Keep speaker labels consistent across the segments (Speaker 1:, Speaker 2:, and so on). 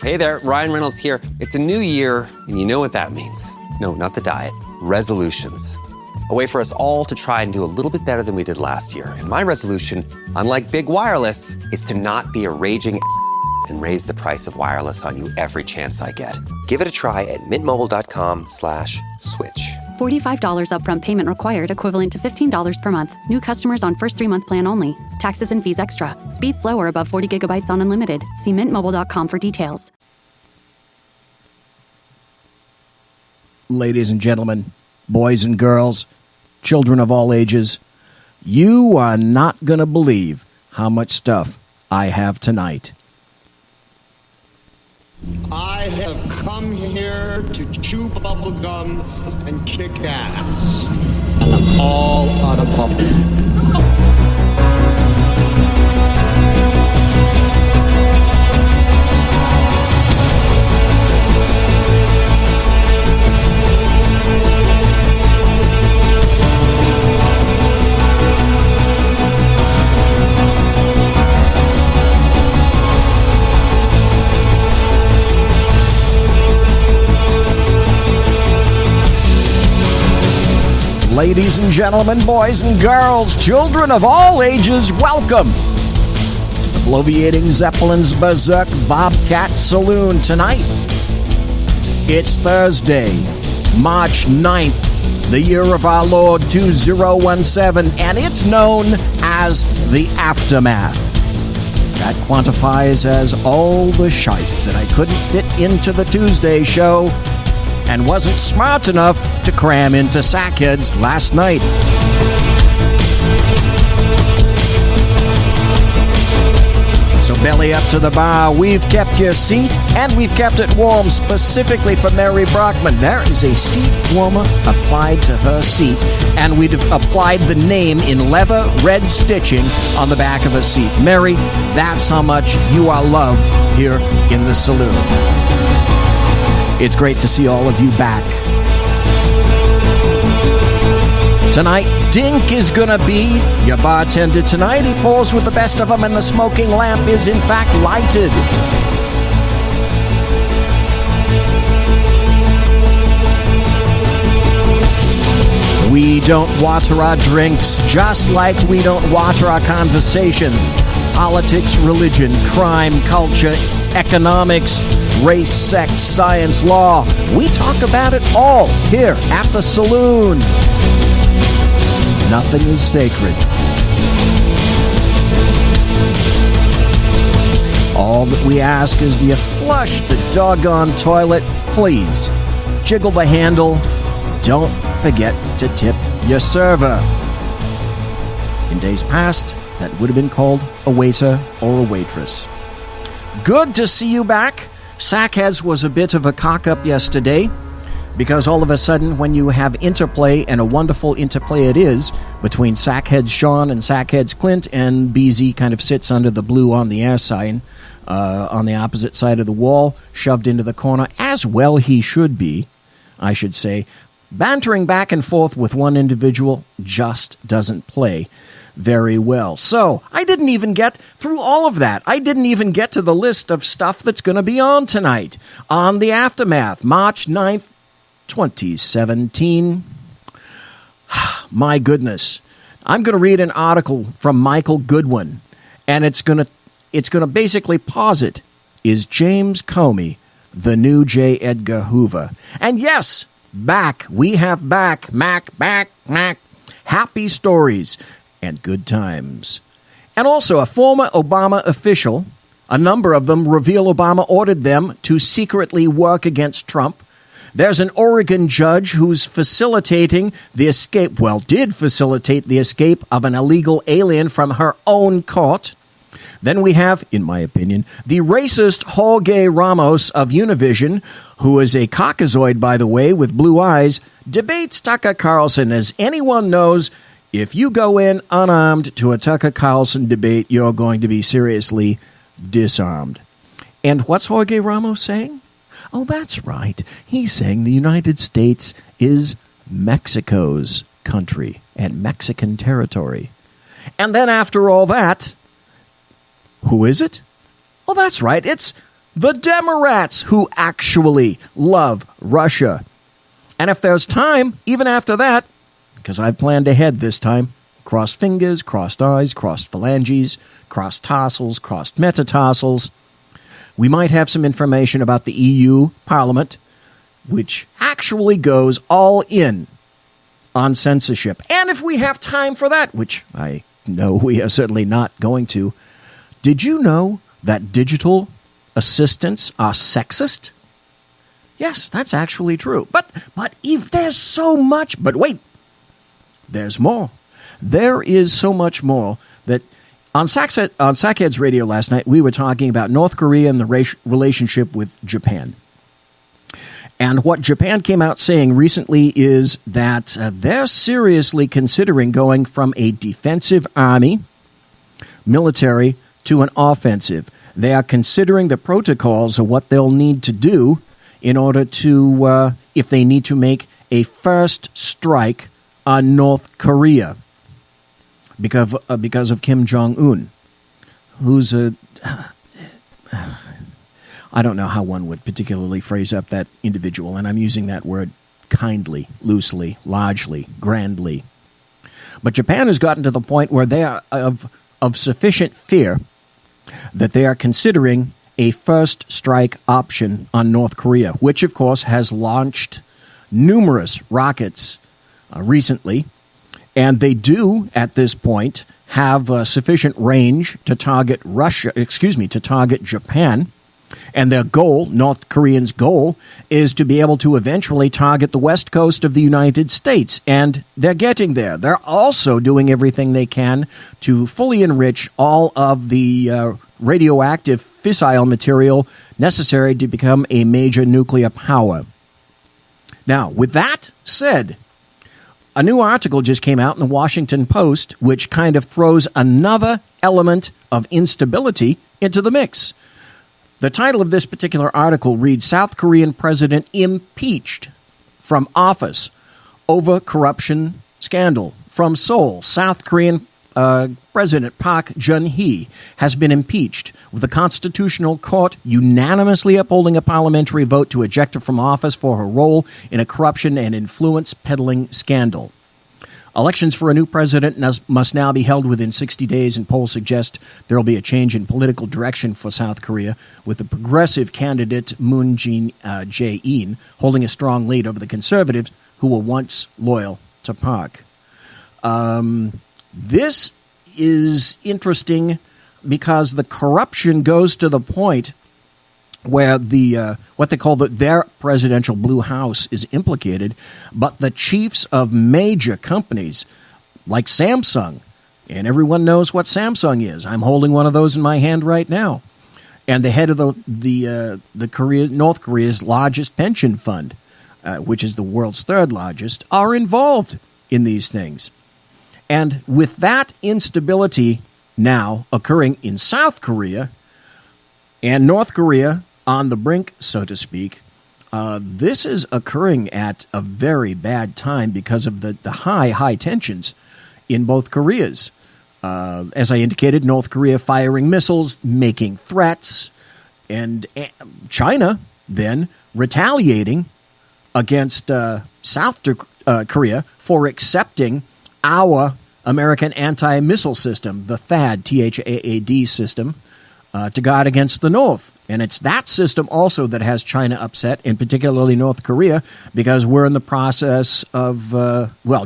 Speaker 1: Hey there, Ryan Reynolds here. It's a new year, and you know what that means. No, not the diet. Resolutions. A way for us all to try and do a little bit better than we did last year. And my resolution, unlike big wireless, is to not be a raging and raise the price of wireless on you every chance I get. Give it a try at mintmobile.com/switch.
Speaker 2: $45 upfront payment required, equivalent to $15 per month. New customers on first 3-month plan only. Taxes and fees extra. Speed slower above 40 gigabytes on unlimited. See mintmobile.com for details.
Speaker 3: Ladies and gentlemen, boys and girls, children of all ages, you are not going to believe how much stuff I have tonight.
Speaker 4: I have come here to chew bubble gum and kick ass. And I'm all out of bubble.
Speaker 3: Ladies and gentlemen, boys and girls, children of all ages, welcome to the Bloviating Zeppelin's Berserk Bobcat Saloon tonight. It's Thursday, March 9th, the year of our Lord 2017, and it's known as the Aftermath. That quantifies as all the shite that I couldn't fit into the Tuesday show and wasn't smart enough to cram into Sackheads last night. So belly up to the bar. We've kept your seat, and we've kept it warm specifically for Mary Brockman. There is a seat warmer applied to her seat, and we've applied the name in leather red stitching on the back of a seat. Mary, that's how much you are loved here in the saloon. It's great to see all of you back. Tonight, Dink is gonna be your bartender tonight. He pours with the best of them, and the smoking lamp is in fact lighted. We don't water our drinks, just like we don't water our conversation. Politics, religion, crime, culture, economics, race, sex, science, law. We talk about it all here at the saloon. Nothing is sacred. All that we ask is that you flush the doggone toilet. Please, jiggle the handle. Don't forget to tip your server. In days past, that would have been called a waiter or a waitress. Good to see you back. Sackheads was a bit of a cock-up yesterday, because all of a sudden, when you have interplay, and a wonderful interplay it is, between Sackheads Sean and Sackheads Clint, and BZ kind of sits under the blue on the air sign, on the opposite side of the wall, shoved into the corner, as well he should be, I should say. Bantering back and forth with one individual just doesn't play very well. So, I didn't even get through all of that. I didn't even get to the list of stuff that's going to be on tonight. On the Aftermath, March 9th, 2017. My goodness. I'm going to read an article from Michael Goodwin, and it's going to basically posit, is James Comey the new J. Edgar Hoover? And yes, we have back, happy stories and good times. And also a former Obama official, a number of them reveal Obama ordered them to secretly work against Trump. There's an Oregon judge who's did facilitate the escape of an illegal alien from her own court. Then we have, in my opinion, the racist Jorge Ramos of Univision, who is a Caucasoid, by the way, with blue eyes, debates Tucker Carlson. As anyone knows, if you go in unarmed to a Tucker Carlson debate, you're going to be seriously disarmed. And what's Jorge Ramos saying? Oh, that's right. He's saying the United States is Mexico's country and Mexican territory. And then after all that, who is it? Oh, that's right. It's the Democrats who actually love Russia. And if there's time, even after that, because I've planned ahead this time, crossed fingers, crossed eyes, crossed phalanges, crossed tarsals, crossed metatarsals, we might have some information about the EU Parliament, which actually goes all in on censorship. And if we have time for that, which I know we are certainly not going to, did you know that digital assistants are sexist? Yes, that's actually true. But if there's so much, but wait, there's more. There is so much more that on Sackheads Radio last night, we were talking about North Korea and the relationship with Japan. And what Japan came out saying recently is that they're seriously considering going from a defensive army, military, to an offensive. They are considering the protocols of what they'll need to do in order to, if they need to make a first strike on North Korea because of Kim Jong-un, who's a... I don't know how one would particularly phrase up that individual, and I'm using that word kindly, loosely, largely, grandly. But Japan has gotten to the point where they are of sufficient fear that they are considering a first strike option on North Korea, which, of course, has launched numerous rockets recently, and they do, at this point, have sufficient range to target Japan. And their goal, North Koreans' goal, is to be able to eventually target the west coast of the United States. And they're getting there. They're also doing everything they can to fully enrich all of the radioactive fissile material necessary to become a major nuclear power. Now, with that said, a new article just came out in the Washington Post, which kind of throws another element of instability into the mix. The title of this particular article reads, South Korean President Impeached from Office Over Corruption Scandal. From Seoul, South Korean President Park Geun-hye has been impeached, with the Constitutional Court unanimously upholding a parliamentary vote to eject her from office for her role in a corruption and influence peddling scandal. Elections for a new president must now be held within 60 days, and polls suggest there will be a change in political direction for South Korea, with the progressive candidate Moon Jae-in holding a strong lead over the conservatives who were once loyal to Park. This is interesting because the corruption goes to the point where the what they call their presidential blue house is implicated, but the chiefs of major companies like Samsung, and everyone knows what Samsung is. I'm holding one of those in my hand right now, and the head of North Korea's largest pension fund, which is the world's third largest, are involved in these things. And with that instability now occurring in South Korea and North Korea on the brink, so to speak, this is occurring at a very bad time because of the high tensions in both Koreas. As I indicated, North Korea firing missiles, making threats, and China then retaliating against South Korea for accepting our American anti-missile system, the THAAD, T-H-A-A-D system, to guard against the North. And it's that system also that has China upset, and particularly North Korea, because we're in the process of,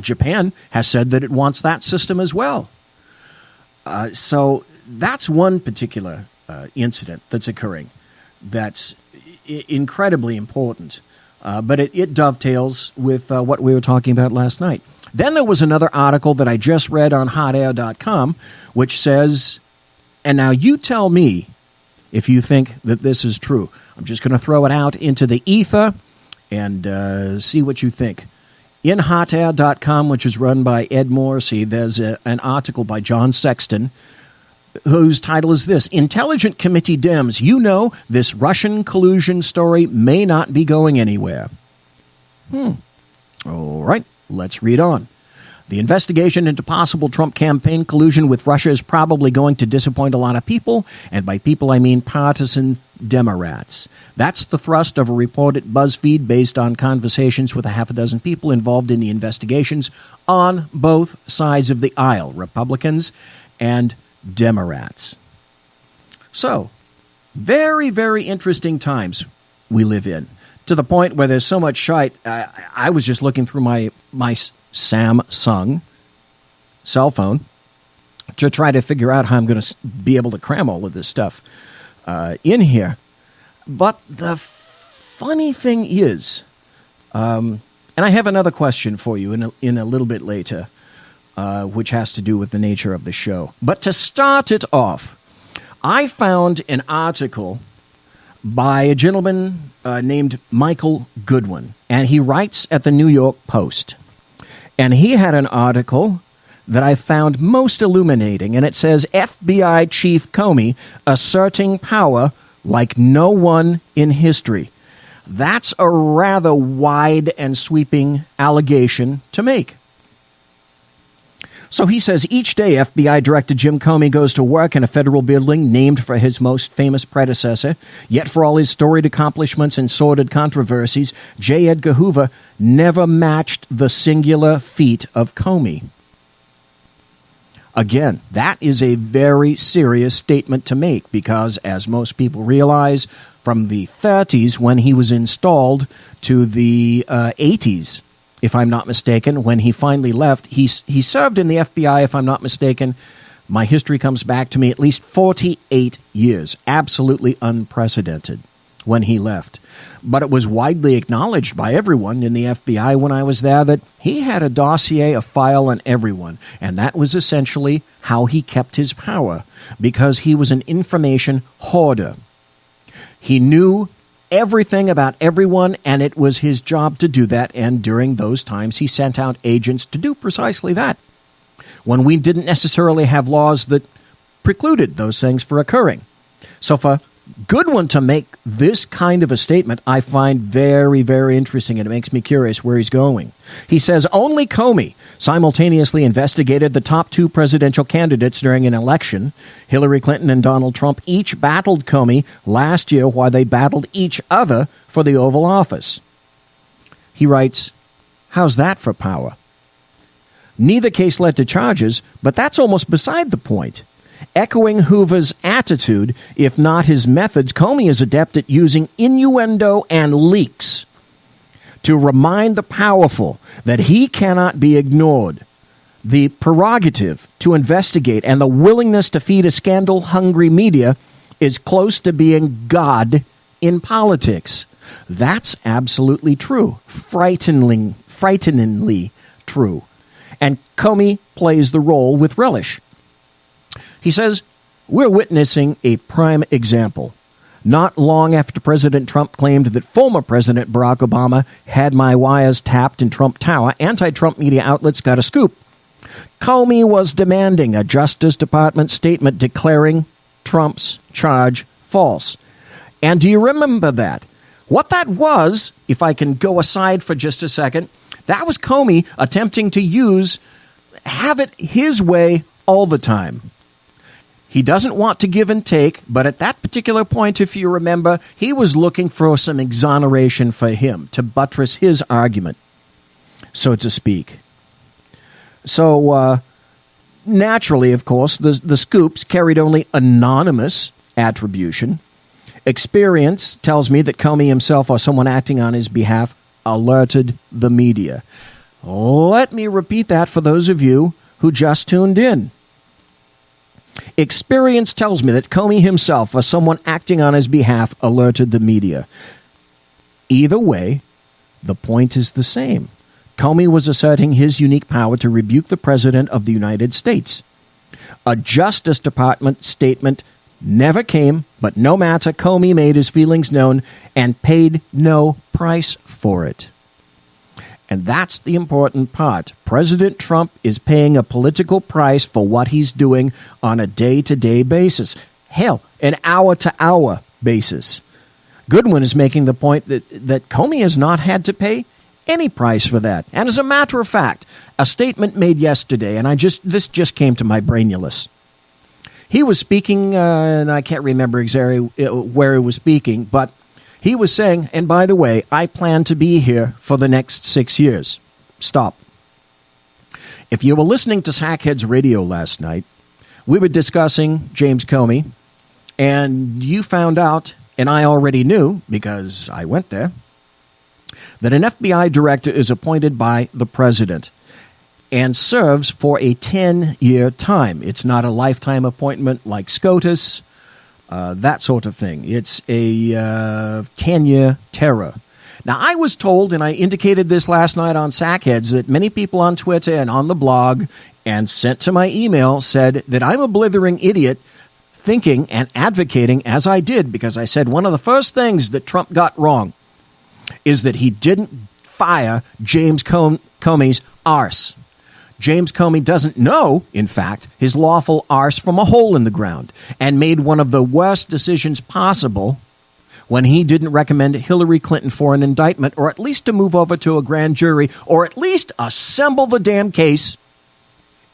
Speaker 3: Japan has said that it wants that system as well. So that's one particular incident that's occurring that's incredibly important. But it dovetails with what we were talking about last night. Then there was another article that I just read on hotair.com, which says, and now you tell me if you think that this is true. I'm just going to throw it out into the ether and see what you think. In hotair.com, which is run by Ed Morrissey, there's an article by John Sexton, whose title is this: Intelligent Committee Dems, you know this Russian collusion story may not be going anywhere. All right, let's read on. The investigation into possible Trump campaign collusion with Russia is probably going to disappoint a lot of people, and by people I mean partisan Democrats. That's the thrust of a report at BuzzFeed based on conversations with a half a dozen people involved in the investigations on both sides of the aisle, Republicans and Democrats. So, very, very interesting times we live in, to the point where there's so much shite. I was just looking through my Samsung cell phone to try to figure out how I'm going to be able to cram all of this stuff in here. But the funny thing is, and I have another question for you in a little bit later, which has to do with the nature of the show. But to start it off, I found an article by a gentleman named Michael Goodwin, and he writes at the New York Post. And he had an article that I found most illuminating, and it says, FBI Chief Comey asserting power like no one in history. That's a rather wide and sweeping allegation to make. So he says, each day FBI Director Jim Comey goes to work in a federal building named for his most famous predecessor. Yet for all his storied accomplishments and sordid controversies, J. Edgar Hoover never matched the singular feat of Comey. Again, that is a very serious statement to make because, as most people realize, from the 30s when he was installed to the 80s, if I'm not mistaken, when he finally left, he served in the FBI, if I'm not mistaken. My history comes back to me at least 48 years. Absolutely unprecedented when he left. But it was widely acknowledged by everyone in the FBI when I was there that he had a dossier, a file on everyone. And that was essentially how he kept his power, because he was an information hoarder. He knew everything about everyone, and it was his job to do that, and during those times he sent out agents to do precisely that, when we didn't necessarily have laws that precluded those things from occurring. So for Goodwin to make this kind of a statement, I find very, very interesting, and it makes me curious where he's going. He says, only Comey simultaneously investigated the top two presidential candidates during an election. Hillary Clinton and Donald Trump each battled Comey last year while they battled each other for the Oval Office. He writes, how's that for power? Neither case led to charges, but that's almost beside the point. Echoing Hoover's attitude, if not his methods, Comey is adept at using innuendo and leaks to remind the powerful that he cannot be ignored. The prerogative to investigate and the willingness to feed a scandal-hungry media is close to being God in politics. That's absolutely true. Frighteningly true. And Comey plays the role with relish. He says, we're witnessing a prime example. Not long after President Trump claimed that former President Barack Obama had my wires tapped in Trump Tower, anti-Trump media outlets got a scoop. Comey was demanding a Justice Department statement declaring Trump's charge false. And do you remember that? What that was, if I can go aside for just a second, that was Comey attempting to have it his way all the time. He doesn't want to give and take, but at that particular point, if you remember, he was looking for some exoneration for him to buttress his argument, so to speak. So, naturally, of course, the scoops carried only anonymous attribution. Experience tells me that Comey himself or someone acting on his behalf alerted the media. Let me repeat that for those of you who just tuned in. Experience tells me that Comey himself or someone acting on his behalf alerted the media. Either way, the point is the same. Comey was asserting his unique power to rebuke the President of the United States. A Justice Department statement never came, but no matter, Comey made his feelings known and paid no price for it. And that's the important part. President Trump is paying a political price for what he's doing on a day-to-day basis. Hell, an hour-to-hour basis. Goodwin is making the point that Comey has not had to pay any price for that. And as a matter of fact, a statement made yesterday, and this just came to my brainulus. He was speaking, and I can't remember exactly where he was speaking, but he was saying, and by the way, I plan to be here for the next 6 years. Stop. If you were listening to Sackheads Radio last night, we were discussing James Comey, and you found out, and I already knew because I went there, that an FBI director is appointed by the president and serves for a 10-year time. It's not a lifetime appointment like SCOTUS, that sort of thing. It's a 10-year terror. Now, I was told, and I indicated this last night on Sackheads, that many people on Twitter and on the blog and sent to my email said that I'm a blithering idiot thinking and advocating as I did, because I said one of the first things that Trump got wrong is that he didn't fire James Comey's arse. James Comey doesn't know, in fact, his lawful arse from a hole in the ground, and made one of the worst decisions possible when he didn't recommend Hillary Clinton for an indictment, or at least to move over to a grand jury, or at least assemble the damn case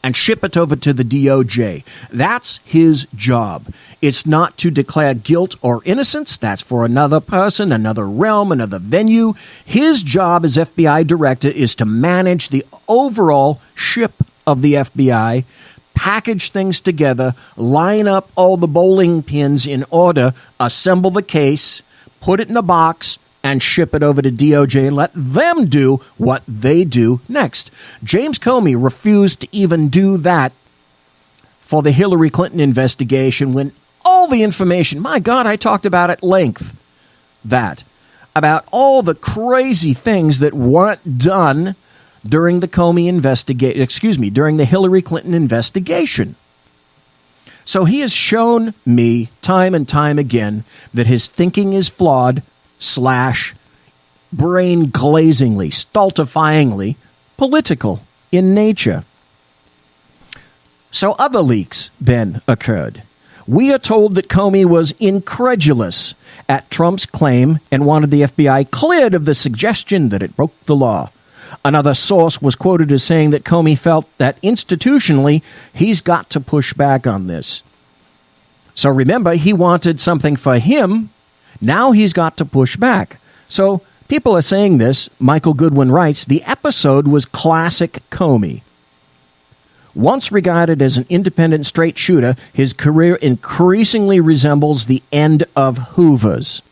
Speaker 3: and ship it over to the DOJ. That's his job. It's not to declare guilt or innocence. That's for another person, another realm, another venue. His job as FBI director is to manage the overall ship of the FBI, package things together, line up all the bowling pins in order, assemble the case, put it in a box, and ship it over to DOJ and let them do what they do next. James Comey refused to even do that for the Hillary Clinton investigation when all the information, my God, I talked about at length about all the crazy things that weren't done during the during the Hillary Clinton investigation. So he has shown me time and time again that his thinking is flawed / brain glazingly, stultifyingly political in nature. So other leaks then occurred. We are told that Comey was incredulous at Trump's claim and wanted the FBI cleared of the suggestion that it broke the law. Another source was quoted as saying that Comey felt that institutionally he's got to push back on this. So remember, he wanted something for him. Now he's got to push back. So people are saying this. Michael Goodwin writes, the episode was classic Comey. Once regarded as an independent straight shooter, his career increasingly resembles the end of Hoover's.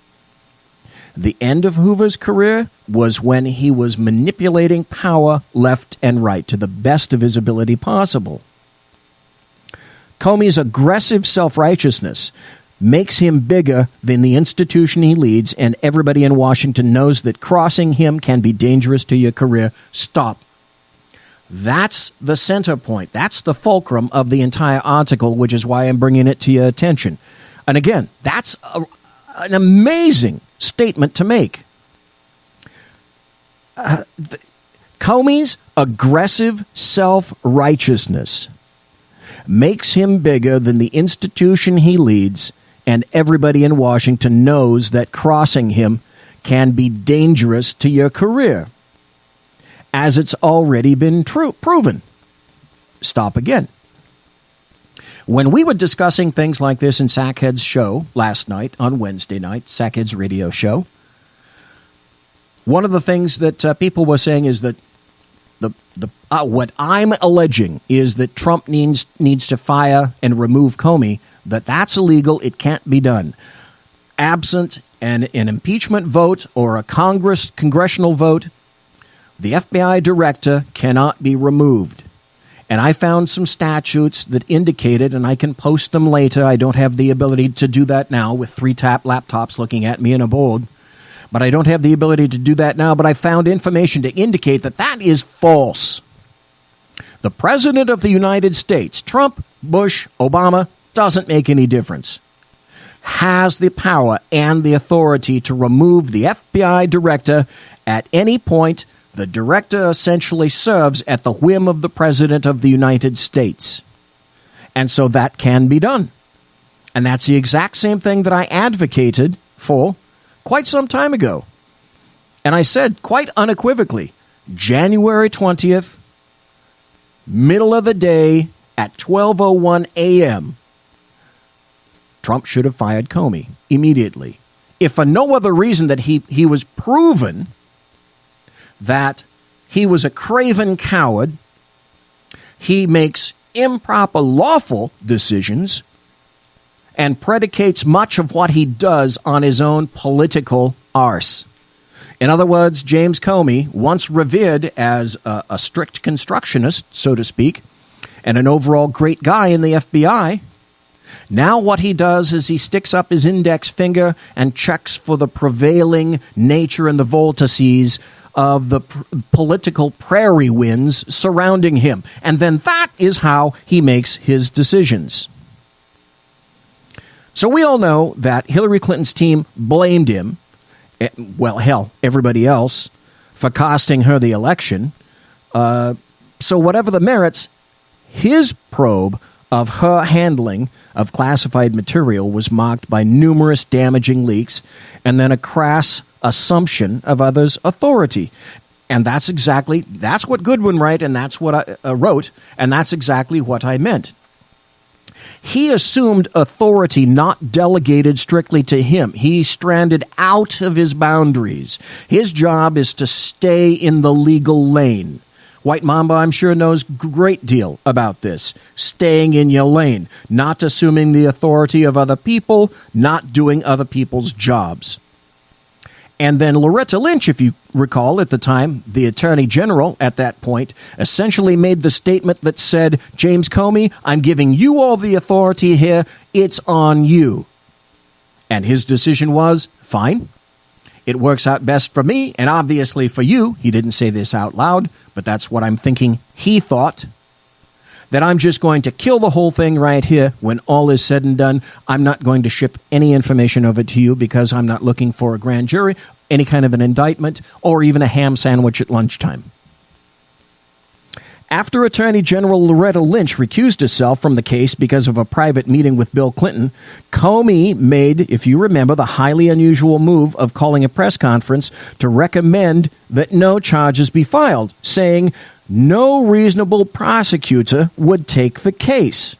Speaker 3: The end of Hoover's career was when he was manipulating power left and right to the best of his ability possible. Comey's aggressive self-righteousness makes him bigger than the institution he leads, and everybody in Washington knows that crossing him can be dangerous to your career. Stop. That's the center point. That's the fulcrum of the entire article, which is why I'm bringing it to your attention. And again, that's an amazing statement to make. Comey's aggressive self-righteousness makes him bigger than the institution he leads, and everybody in Washington knows that crossing him can be dangerous to your career, as it's already been proven. Stop again. When we were discussing things like this in Sackhead's show last night, on Wednesday night, Sackhead's radio show, one of the things that people were saying is that what I'm alleging is that Trump needs to fire and remove Comey, that's illegal. It can't be done. Absent an impeachment vote or a congressional vote, the FBI director cannot be removed. And I found some statutes that indicated, and I can post them later. I don't have the ability to do that now with 3 laptops looking at me in a board. But I don't have the ability to do that now. But I found information to indicate that is false. The President of the United States, Trump, Bush, Obama, doesn't make any difference, has the power and the authority to remove the FBI director at any point. The director essentially serves at the whim of the President of the United States. And so that can be done. And that's the exact same thing that I advocated for quite some time ago. And I said quite unequivocally, January 20th, middle of the day at 12:01 a.m., Trump should have fired Comey immediately. If for no other reason that he was proven that he was a craven coward, he makes improper lawful decisions, and predicates much of what he does on his own political arse. In other words, James Comey, once revered as a strict constructionist, so to speak, and an overall great guy in the FBI, now what he does is he sticks up his index finger and checks for the prevailing nature and the vortices of the political prairie winds surrounding him. And then that is how he makes his decisions. So we all know that Hillary Clinton's team blamed him, well, hell, everybody else, for costing her the election. So whatever the merits, his probe of her handling of classified material was marked by numerous damaging leaks and then a crass assumption of others' authority. And that's what Goodwin wrote, and that's what I wrote, and that's exactly what I meant. He assumed authority not delegated strictly to him. He stranded out of his boundaries. His job is to stay in the legal lane. White Mamba, I'm sure, knows a great deal about this. Staying in your lane, not assuming the authority of other people, not doing other people's jobs. And then Loretta Lynch, if you recall, at the time, the Attorney General at that point, essentially made the statement that said, James Comey, I'm giving you all the authority here. It's on you. And his decision was, fine. It works out best for me and obviously for you. He didn't say this out loud, but that's what I'm thinking he thought. That I'm just going to kill the whole thing right here when all is said and done. I'm not going to ship any information over to you because I'm not looking for a grand jury, any kind of an indictment, or even a ham sandwich at lunchtime. After Attorney General Loretta Lynch recused herself from the case because of a private meeting with Bill Clinton, Comey made, if you remember, the highly unusual move of calling a press conference to recommend that no charges be filed, saying no reasonable prosecutor would take the case.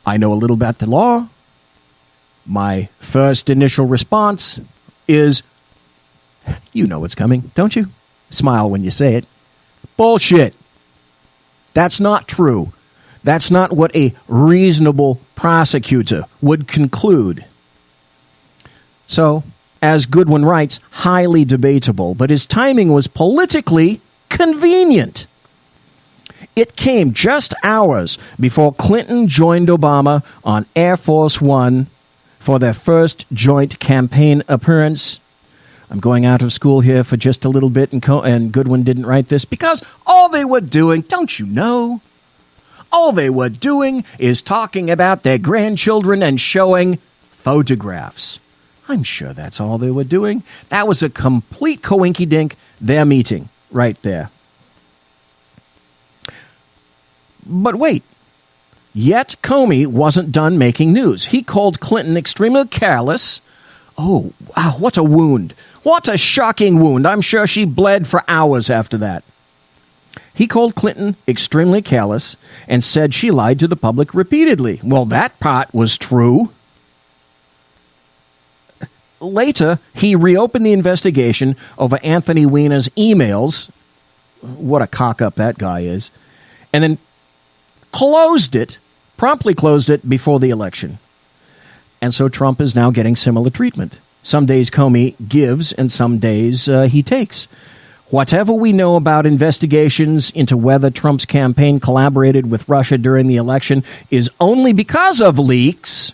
Speaker 3: I know a little about the law. My first initial response is, you know what's coming, don't you? Smile when you say it. Bullshit. That's not true. That's not what a reasonable prosecutor would conclude. So, as Goodwin writes, highly debatable, but his timing was politically convenient. It came just hours before Clinton joined Obama on Air Force One for their first joint campaign appearance. I'm going out of school here for just a little bit, and Goodwin didn't write this because all they were doing, don't you know? All they were doing is talking about their grandchildren and showing photographs. I'm sure that's all they were doing. That was a complete coinky-dink, their meeting right there. But wait. Yet Comey wasn't done making news. He called Clinton extremely careless. Oh, wow, what a wound. What a shocking wound. I'm sure she bled for hours after that. He called Clinton extremely careless and said she lied to the public repeatedly. Well, that part was true. Later, he reopened the investigation over Anthony Weiner's emails. What a cock-up that guy is. And then promptly closed it before the election. And so Trump is now getting similar treatment. Some days Comey gives and some days he takes. Whatever we know about investigations into whether Trump's campaign collaborated with Russia during the election is only because of leaks,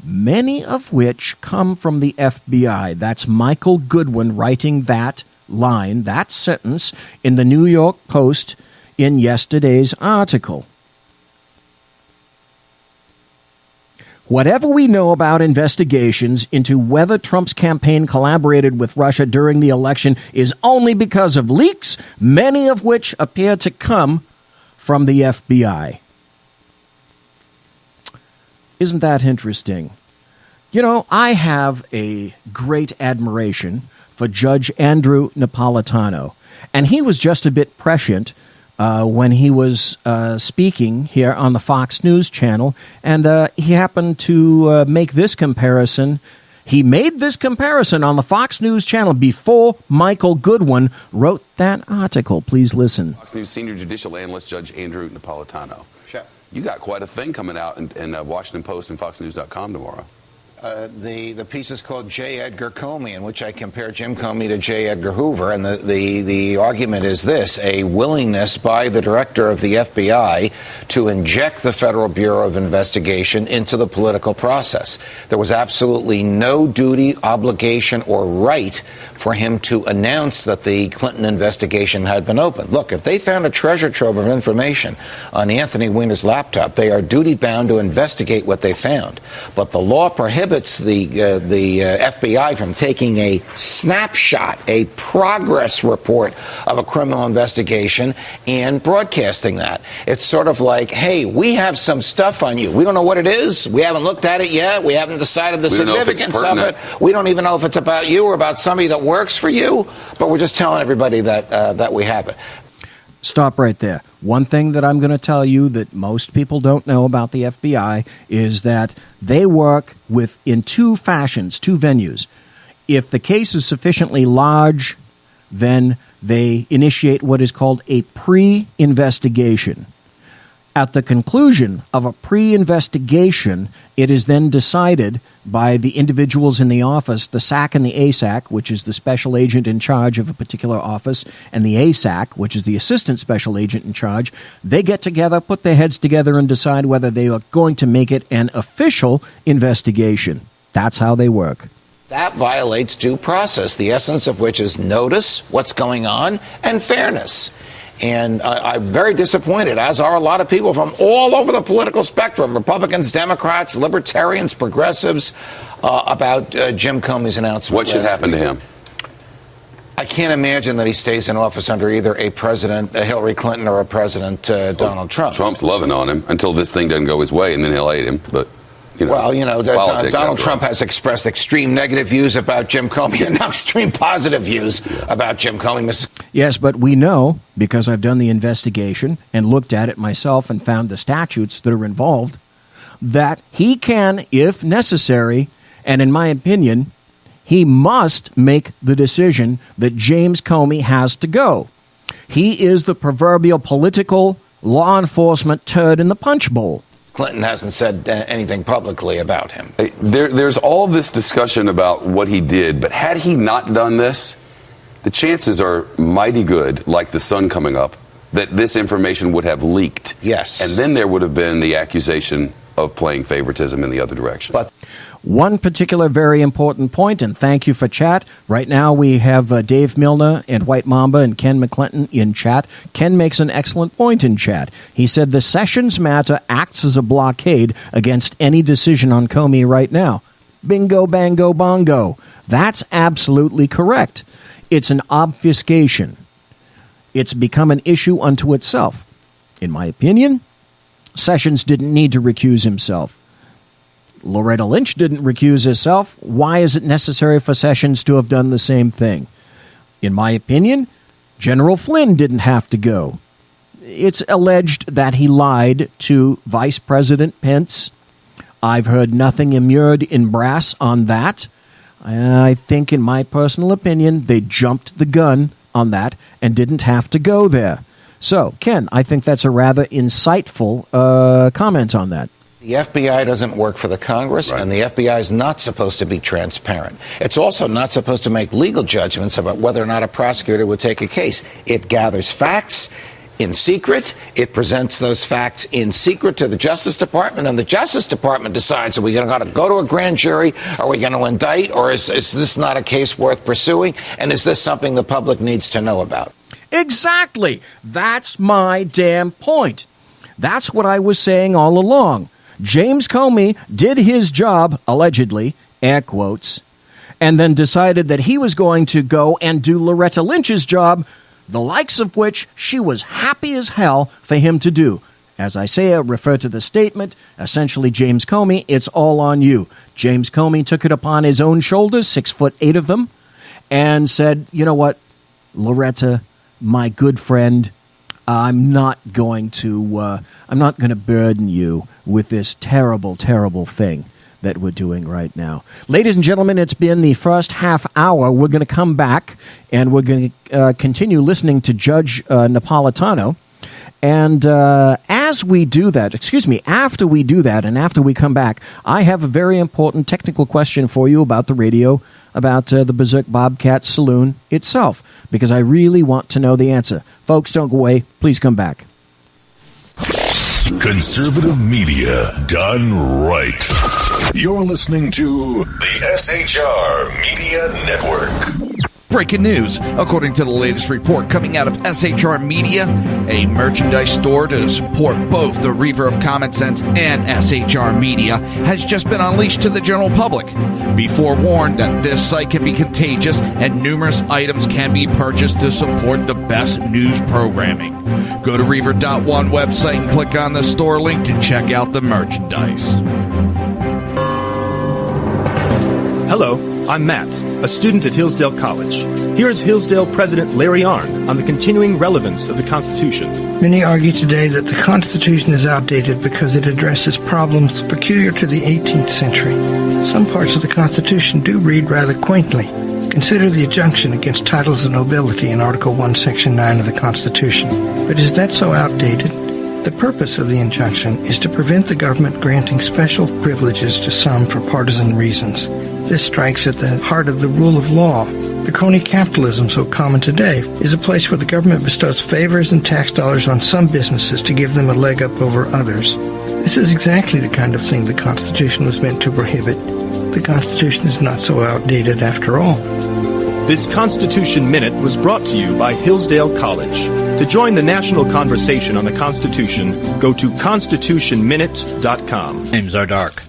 Speaker 3: many of which come from the FBI. That's Michael Goodwin writing that line, that sentence, in the New York Post in yesterday's article. Whatever we know about investigations into whether Trump's campaign collaborated with Russia during the election is only because of leaks, many of which appear to come from the FBI. Isn't that interesting? You know, I have a great admiration for Judge Andrew Napolitano, and he was just a bit prescient when he was speaking here on the Fox News channel, and he happened to make this comparison. He made this comparison on the Fox News channel before Michael Goodwin wrote that article. Please listen.
Speaker 5: Fox News senior judicial analyst Judge Andrew Napolitano.
Speaker 6: Sure.
Speaker 5: You got quite a thing coming out in Washington Post and FoxNews.com tomorrow.
Speaker 6: The piece is called J. Edgar Comey, in which I compare Jim Comey to J. Edgar Hoover, and the argument is this: a willingness by the director of the FBI to inject the Federal Bureau of Investigation into the political process. There was absolutely no duty, obligation, or right for him to announce that the Clinton investigation had been opened. Look, if they found a treasure trove of information on Anthony Weiner's laptop, they are duty-bound to investigate what they found. But the law prohibits the FBI from taking a snapshot, a progress report of a criminal investigation and broadcasting that. It's sort of like, hey, we have some stuff on you. We don't know what it is. We haven't looked at it yet. We haven't decided the significance of it. We don't even know if it's about you or about somebody that works for you, but we're just telling everybody that we have it.
Speaker 3: Stop right there. One thing that I'm going to tell you that most people don't know about the FBI is that they work in two fashions, two venues. If the case is sufficiently large, then they initiate what is called a pre-investigation. At the conclusion of a pre-investigation, it is then decided by the individuals in the office, the SAC and the ASAC, which is the special agent in charge of a particular office, and the ASAC, which is the assistant special agent in charge. They get together, put their heads together, and decide whether they are going to make it an official investigation. That's how they work.
Speaker 6: That violates due process, the essence of which is notice what's going on and fairness. And I'm very disappointed, as are a lot of people from all over the political spectrum, Republicans, Democrats, Libertarians, Progressives, about Jim Comey's announcement.
Speaker 5: What should happen to him?
Speaker 6: I can't imagine that he stays in office under either a President Hillary Clinton or a President Donald Trump.
Speaker 5: Trump's loving on him until this thing doesn't go his way, and then he'll hate him. But
Speaker 6: Donald Trump has expressed extreme negative views about Jim Comey and now extreme positive views about Jim Comey.
Speaker 3: Yes, but we know, because I've done the investigation and looked at it myself and found the statutes that are involved, that he can, if necessary, and in my opinion, he must make the decision that James Comey has to go. He is the proverbial political law enforcement turd in the punch bowl.
Speaker 6: Clinton hasn't said anything publicly about him.
Speaker 5: There's all this discussion about what he did, but had he not done this, the chances are mighty good, like the sun coming up, that this information would have leaked.
Speaker 6: Yes.
Speaker 5: And then there would have been the accusation of playing favoritism in the other direction.
Speaker 6: But
Speaker 3: one particular very important point, and thank you for chat. Right now we have Dave Milner and White Mamba and Ken McClinton in chat. Ken makes an excellent point in chat. He said the Sessions matter acts as a blockade against any decision on Comey right now. Bingo, bango, bongo. That's absolutely correct. It's an obfuscation. It's become an issue unto itself. In my opinion, Sessions didn't need to recuse himself. Loretta Lynch didn't recuse herself. Why is it necessary for Sessions to have done the same thing? In my opinion, General Flynn didn't have to go. It's alleged that he lied to Vice President Pence. I've heard nothing immured in brass on that. I think, in my personal opinion, they jumped the gun on that and didn't have to go there. So, Ken, I think that's a rather insightful comment on that.
Speaker 6: The FBI doesn't work for the Congress,
Speaker 5: right,
Speaker 6: and the FBI is not supposed to be transparent. It's also not supposed to make legal judgments about whether or not a prosecutor would take a case. It gathers facts in secret. It presents those facts in secret to the Justice Department, and the Justice Department decides, are we going to go to a grand jury? Are we going to indict? Or is this not a case worth pursuing? And is this something the public needs to know about?
Speaker 3: Exactly. That's my damn point. That's what I was saying all along. James Comey did his job, allegedly, air quotes, and then decided that he was going to go and do Loretta Lynch's job, the likes of which she was happy as hell for him to do. As I say, I refer to the statement, essentially James Comey, it's all on you. James Comey took it upon his own shoulders, 6'8" of them, and said, you know what, Loretta, my good friend, I'm not going to burden you with this terrible, terrible thing that we're doing right now. Ladies and gentlemen, it's been the first half hour. We're going to come back and we're going to continue listening to Judge Napolitano. And after we do that, and after we come back, I have a very important technical question for you about the radio, about the Berserk Bobcat Saloon itself, because I really want to know the answer. Folks, don't go away. Please come back.
Speaker 7: Conservative media done right. You're listening to the SHR Media Network.
Speaker 8: Breaking news. According to the latest report coming out of SHR Media, a merchandise store to support both the Reaver of Common Sense and SHR Media has just been unleashed to the general public. Be forewarned that this site can be contagious and numerous items can be purchased to support the best news programming. Go to Reaver.one website and click on the store link to check out the merchandise.
Speaker 9: Hello, I'm Matt, a student at Hillsdale College. Here is Hillsdale President Larry Arnn on the continuing relevance of the Constitution.
Speaker 10: Many argue today that the Constitution is outdated because it addresses problems peculiar to the 18th century. Some parts of the Constitution do read rather quaintly. Consider the injunction against titles of nobility in Article 1, Section 9 of the Constitution. But is that so outdated? The purpose of the injunction is to prevent the government granting special privileges to some for partisan reasons. This strikes at the heart of the rule of law. The crony capitalism so common today is a place where the government bestows favors and tax dollars on some businesses to give them a leg up over others. This is exactly the kind of thing the Constitution was meant to prohibit. The Constitution is not so outdated after all.
Speaker 9: This Constitution Minute was brought to you by Hillsdale College. To join the national conversation on the Constitution, go to constitutionminute.com.
Speaker 11: Times are dark.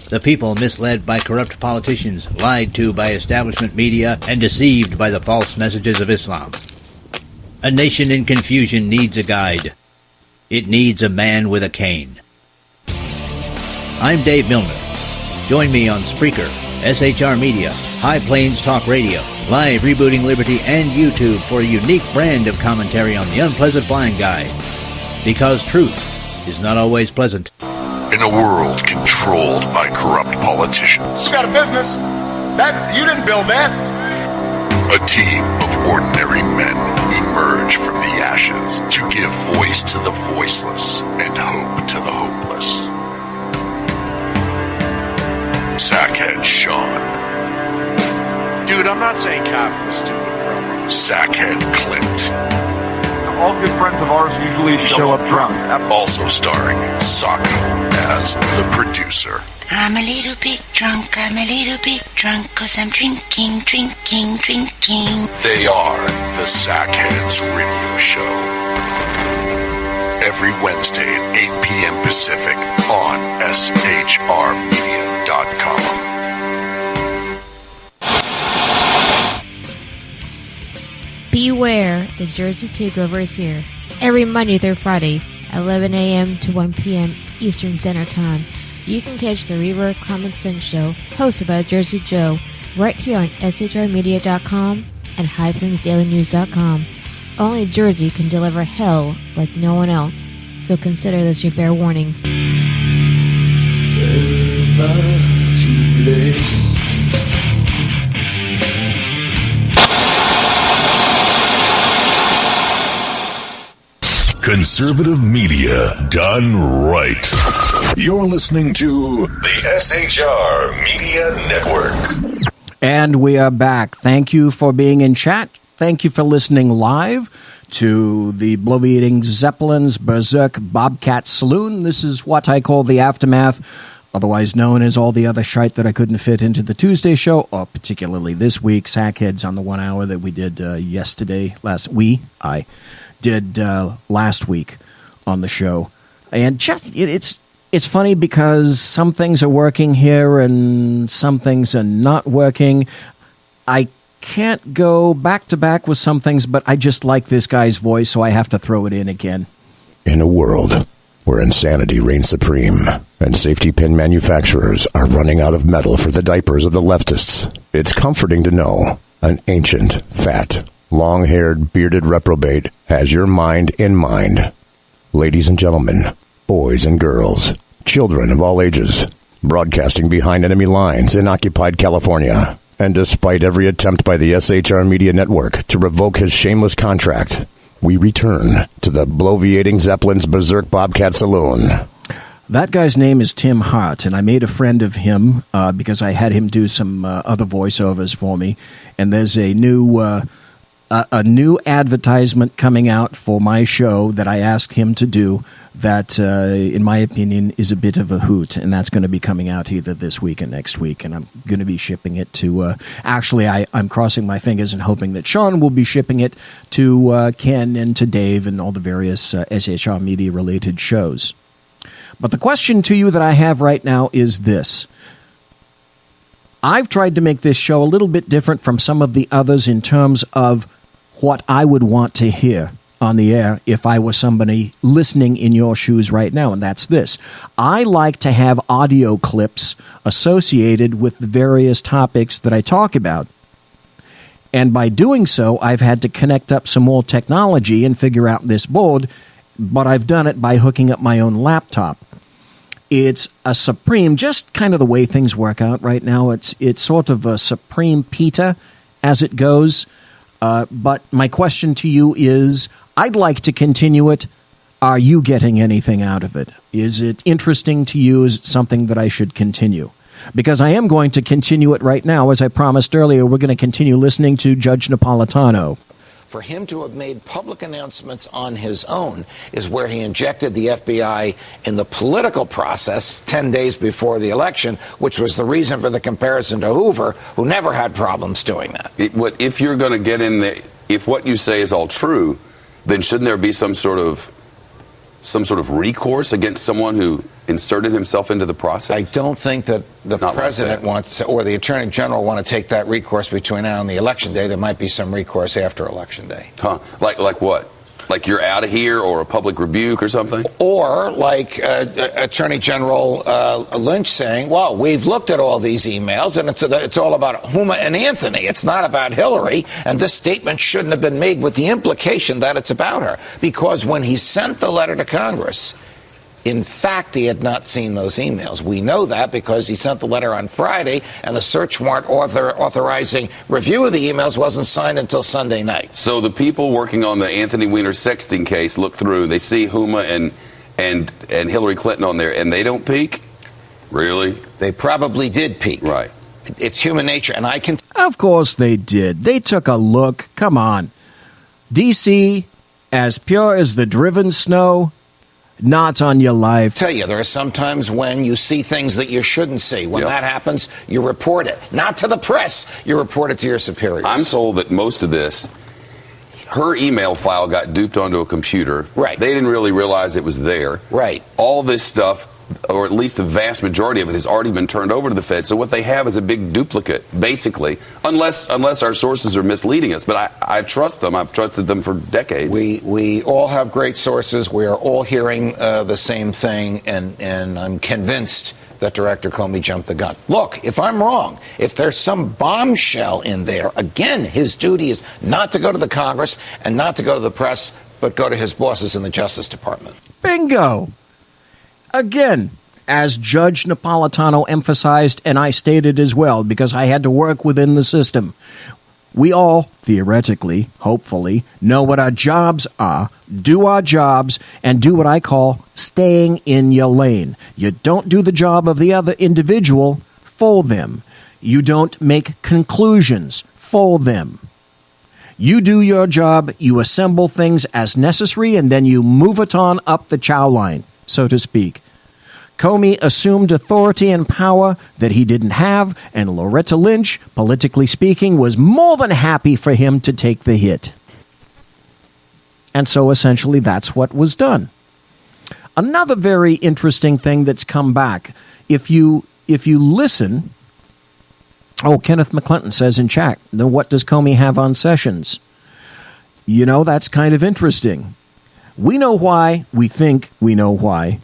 Speaker 11: The people misled by corrupt politicians, lied to by establishment media, and deceived by the false messages of Islam. A nation in confusion needs a guide. It needs a man with a cane. I'm Dave Milner. Join me on Spreaker, SHR Media, High Plains Talk Radio, Live Rebooting Liberty, and YouTube for a unique brand of commentary on the unpleasant blind guy. Because truth is not always pleasant.
Speaker 7: In a world controlled by corrupt politicians.
Speaker 12: You got a business. You didn't build that.
Speaker 7: A team of ordinary men emerge from the ashes to give voice to the voiceless and hope to the hopeless. Sackhead Sean.
Speaker 12: Dude, I'm not saying cow for the stupid program.
Speaker 7: Sackhead Clint.
Speaker 13: All good friends of ours usually show up drunk.
Speaker 7: Also starring SoKo as the producer.
Speaker 14: I'm a little bit drunk, 'cause I'm drinking.
Speaker 7: They are the Sackheads Radio Show. Every Wednesday at 8 p.m. Pacific on SHRmedia.com.
Speaker 15: Beware, the Jersey Takeover is here. Every Monday through Friday, 11 a.m. to 1 p.m. Eastern Standard Time. You can catch the Reaver of Common Sense Show, hosted by Jersey Joe, right here on SHRmedia.com and HighPlainsDailyNews.com. Only Jersey can deliver hell like no one else, so consider this your fair warning.
Speaker 7: Conservative media done right. You're listening to the SHR Media Network.
Speaker 3: And we are back. Thank you for being in chat. Thank you for listening live to the Bloviating Zeppelin's Berserk Bobcat Saloon. This is what I call the aftermath, otherwise known as all the other shite that I couldn't fit into the Tuesday show, or particularly this week, Sackheads on the 1 hour that we did I did last week on the show. And just it's funny because some things are working here and some things are not working. I can't go back to back with some things, but I just like this guy's voice, so I have to throw it in again.
Speaker 7: In a world
Speaker 16: where insanity reigns supreme and safety pin manufacturers are running out of metal for the diapers of the leftists, it's comforting to know an ancient, fat, long-haired, bearded reprobate has your mind in mind. Ladies and gentlemen, boys and girls, children of all ages, broadcasting behind enemy lines in occupied California, and despite every attempt by the SHR Media Network to revoke his shameless contract, we return to the bloviating Zeppelin's Berserk Bobcat Saloon.
Speaker 3: That guy's name is Tim Hart, and I made a friend of him because I had him do some other voiceovers for me. And there's a new advertisement coming out for my show that I asked him to do that, in my opinion, is a bit of a hoot. And that's going to be coming out either this week or next week. And I'm going to be shipping it to... I'm crossing my fingers and hoping that Sean will be shipping it to Ken and to Dave and all the various SHR Media-related shows. But the question to you that I have right now is this. I've tried to make this show a little bit different from some of the others in terms of what I would want to hear on the air if I was somebody listening in your shoes right now, and that's this. I like to have audio clips associated with the various topics that I talk about. And by doing so, I've had to connect up some more technology and figure out this board, but I've done it by hooking up my own laptop. It's a Supreme, just kind of the way things work out right now. It's sort of a Supreme Pita as it goes. But my question to you is, I'd like to continue it. Are you getting anything out of it? Is it interesting to you? Is it something that I should continue? Because I am going to continue it right now. As I promised earlier, we're going to continue listening to Judge Napolitano.
Speaker 6: For him to have made public announcements on his own is where he injected the FBI in the political process 10 days before the election, which was the reason for the comparison to Hoover, who never had problems doing that.
Speaker 5: If you're going to get in there, if what you say is all true, then shouldn't there be some sort of recourse against someone who inserted himself into the process?
Speaker 6: I don't think that the president wants to, or the attorney general want to take that recourse between now and the election day. There might be some recourse after election day.
Speaker 5: Huh? Like what? Like you're out of here, or a public rebuke or something?
Speaker 6: Or like Attorney General Lynch saying, well, we've looked at all these emails, and it's all about Huma and Anthony. It's not about Hillary, and this statement shouldn't have been made with the implication that it's about her. Because when he sent the letter to Congress, in fact, he had not seen those emails. We know that because he sent the letter on Friday, and the search warrant authorizing review of the emails wasn't signed until Sunday night.
Speaker 5: So the people working on the Anthony Weiner sexting case look through, they see Huma and Hillary Clinton on there, and they don't peek? Really?
Speaker 6: They probably did peek.
Speaker 5: Right.
Speaker 6: It's human nature, and I can...
Speaker 3: Of course they did. They took a look. Come on. D.C., as pure as the driven snow... Not on your life.
Speaker 6: I tell you, there are some times when you see things that you shouldn't see. When that happens, you report it. Not to the press. You report it to your superiors.
Speaker 5: I'm told that most of this, her email file got duped onto a computer.
Speaker 6: Right.
Speaker 5: They didn't really realize it was there.
Speaker 6: Right.
Speaker 5: All this stuff, or at least the vast majority of it, has already been turned over to the Fed. So what they have is a big duplicate, basically, unless our sources are misleading us. But I trust them. I've trusted them for decades.
Speaker 6: We all have great sources. We are all hearing the same thing, and I'm convinced that Director Comey jumped the gun. Look, if I'm wrong, if there's some bombshell in there, again, his duty is not to go to the Congress and not to go to the press, but go to his bosses in the Justice Department.
Speaker 3: Bingo! Again, as Judge Napolitano emphasized, and I stated as well, because I had to work within the system, we all, theoretically, hopefully, know what our jobs are, do our jobs, and do what I call staying in your lane. You don't do the job of the other individual for them. You don't make conclusions for them. You do your job, you assemble things as necessary, and then you move it on up the chow line, so to speak. Comey assumed authority and power that he didn't have, and Loretta Lynch, politically speaking, was more than happy for him to take the hit. And so essentially that's what was done. Another very interesting thing that's come back, if you listen... Oh, Kenneth McClinton says in chat, then what does Comey have on Sessions? You know, that's kind of interesting. We know why. We think we know why.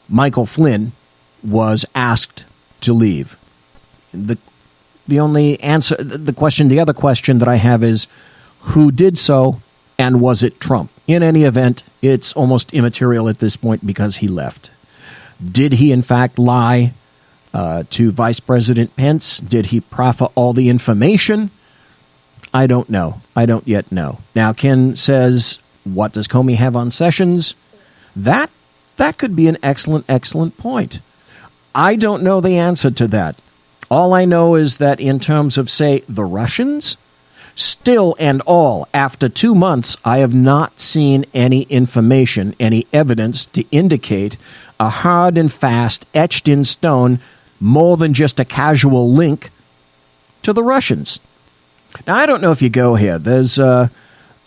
Speaker 3: Michael Flynn was asked to leave. The only answer, the other question that I have is, who did so, and was it Trump? In any event, it's almost immaterial at this point because he left. Did he, in fact, lie to Vice President Pence? Did he proffer all the information? I don't know. I don't yet know. Now, Ken says, what does Comey have on Sessions? That could be an excellent point. I don't know the answer to that. All I know is that in terms of, say, the Russians, still and all, after 2 months, I have not seen any information, any evidence to indicate a hard and fast, etched in stone, more than just a casual link to the Russians. Now, I don't know if you go here. There's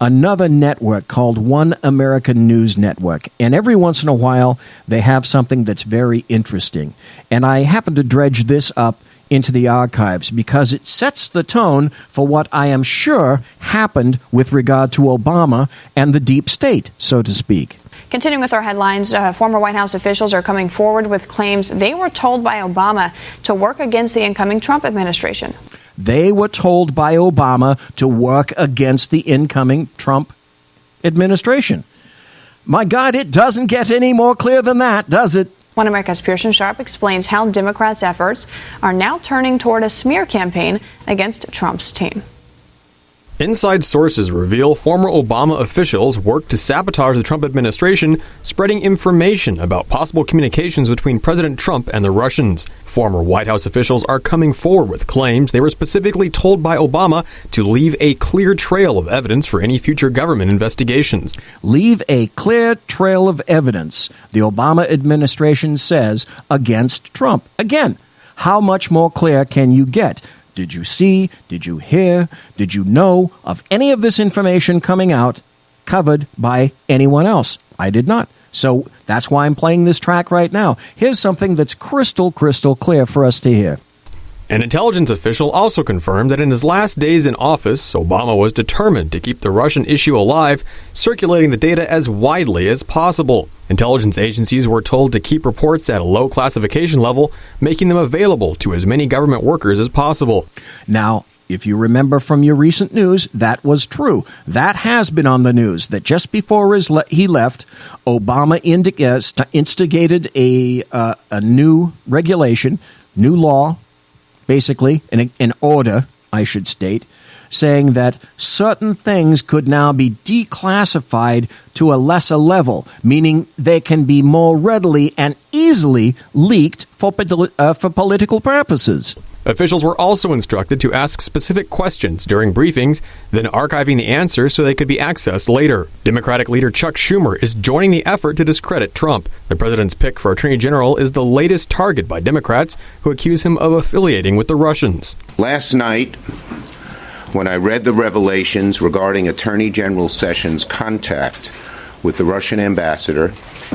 Speaker 3: another network called One American News Network, and every once in a while, they have something that's very interesting. And I happen to dredge this up into the archives because it sets the tone for what I am sure happened with regard to Obama and the deep state, so to speak.
Speaker 17: Continuing with our headlines, former White House officials are coming forward with claims they were told by Obama to work against the incoming Trump administration.
Speaker 3: They were told by Obama to work against the incoming Trump administration. My God, it doesn't get any more clear than that, does it?
Speaker 17: One America's Pearson Sharp explains how Democrats' efforts are now turning toward a smear campaign against Trump's team.
Speaker 18: Inside sources reveal former Obama officials worked to sabotage the Trump administration, spreading information about possible communications between President Trump and the Russians. Former White House officials are coming forward with claims they were specifically told by Obama to leave a clear trail of evidence for any future government investigations.
Speaker 3: Leave a clear trail of evidence, the Obama administration says, against Trump. Again, how much more clear can you get? Did you see, did you hear, did you know of any of this information coming out covered by anyone else? I did not. So that's why I'm playing this track right now. Here's something that's crystal clear for us to hear.
Speaker 18: An intelligence official also confirmed that in his last days in office, Obama was determined to keep the Russian issue alive, circulating the data as widely as possible. Intelligence agencies were told to keep reports at a low classification level, making them available to as many government workers as possible.
Speaker 3: Now, if you remember from your recent news, that was true. That has been on the news, that just before he left, Obama instigated a new regulation, new law, basically, an order, I should state, saying that certain things could now be declassified to a lesser level, meaning they can be more readily and easily leaked for political purposes.
Speaker 18: Officials were also instructed to ask specific questions during briefings, then archiving the answers so they could be accessed later. Democratic leader Chuck Schumer is joining the effort to discredit Trump. The president's pick for Attorney General is the latest target by Democrats who accuse him of affiliating with the Russians.
Speaker 19: Last night, when I read the revelations regarding Attorney General Sessions' contact with the Russian ambassador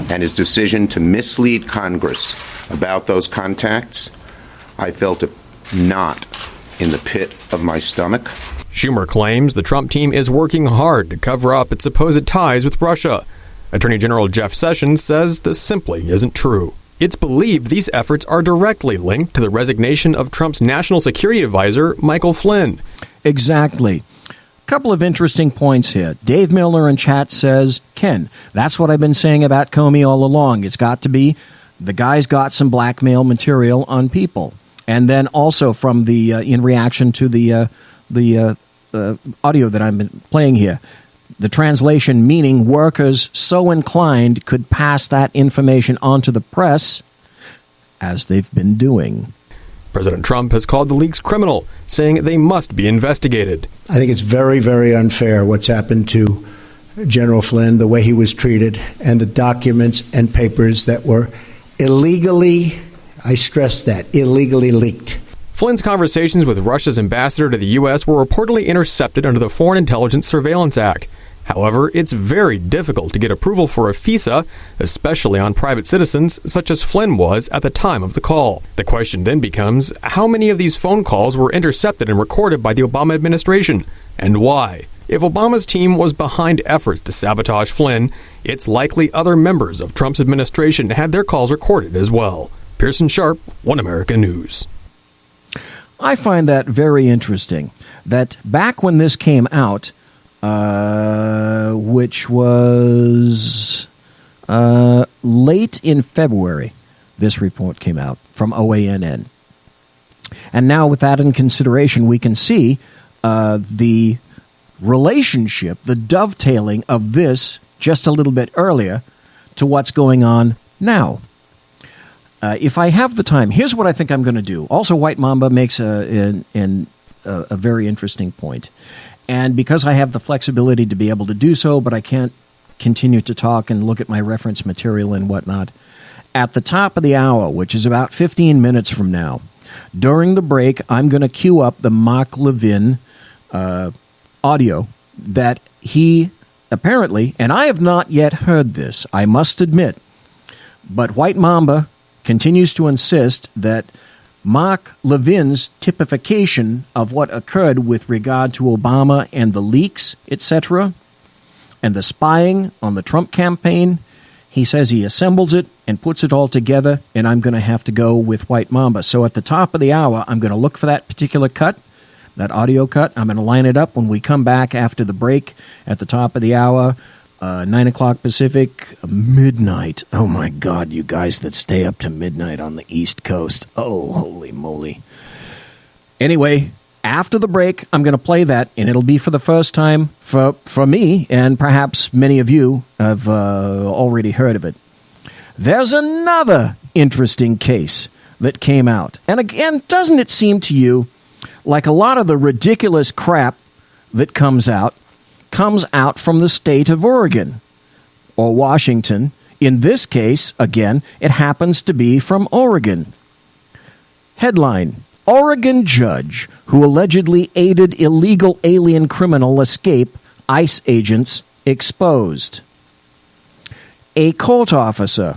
Speaker 19: and his decision to mislead Congress about those contacts, I felt a knot in the pit of my stomach.
Speaker 18: Schumer claims the Trump team is working hard to cover up its supposed ties with Russia. Attorney General Jeff Sessions says this simply isn't true. It's believed these efforts are directly linked to the resignation of Trump's national security advisor, Michael Flynn.
Speaker 3: Exactly. Couple of interesting points here. Dave Miller in chat says, Ken, that's what I've been saying about Comey all along. It's got to be the guy's got some blackmail material on people. And then also from the in reaction to the audio that I've been playing here, the translation meaning workers so inclined could pass that information on to the press, as they've been doing.
Speaker 18: President Trump has called the leaks criminal, saying they must be investigated.
Speaker 20: I think it's very, very unfair what's happened to General Flynn, the way he was treated, and the documents and papers that were illegally, I stress that, illegally leaked.
Speaker 18: Flynn's conversations with Russia's ambassador to the U.S. were reportedly intercepted under the Foreign Intelligence Surveillance Act. However, it's very difficult to get approval for a FISA, especially on private citizens, such as Flynn was at the time of the call. The question then becomes, how many of these phone calls were intercepted and recorded by the Obama administration, and why? If Obama's team was behind efforts to sabotage Flynn, it's likely other members of Trump's administration had their calls recorded as well. Pearson Sharp, One America News.
Speaker 3: I find that very interesting, that back when this came out, which was late in February, this report came out from OANN. And now with that in consideration, we can see the relationship, the dovetailing of this just a little bit earlier to what's going on now. If I have the time, here's what I think I'm going to do. Also, White Mamba makes a very interesting point. And because I have the flexibility to be able to do so, but I can't continue to talk and look at my reference material and whatnot, at the top of the hour, which is about 15 minutes from now, during the break, I'm going to cue up the Mark Levin audio that he apparently, and I have not yet heard this, I must admit, but White Mamba continues to insist that Mark Levin's typification of what occurred with regard to Obama and the leaks, etc., and the spying on the Trump campaign, he says he assembles it and puts it all together, and I'm going to have to go with White Mamba. So at the top of the hour, I'm going to look for that particular cut, that audio cut. I'm going to line it up when we come back after the break at the top of the hour, 9 o'clock Pacific, midnight. Oh, my God, you guys that stay up to midnight on the East Coast. Oh, holy moly. Anyway, after the break, I'm going to play that, and it'll be for the first time for me, and perhaps many of you have already heard of it. There's another interesting case that came out. And again, doesn't it seem to you like a lot of the ridiculous crap that comes out from the state of Oregon or Washington? In this case, again, it happens to be from Oregon. Headline: Oregon judge who allegedly aided illegal alien criminal escape, ICE agents exposed. A court officer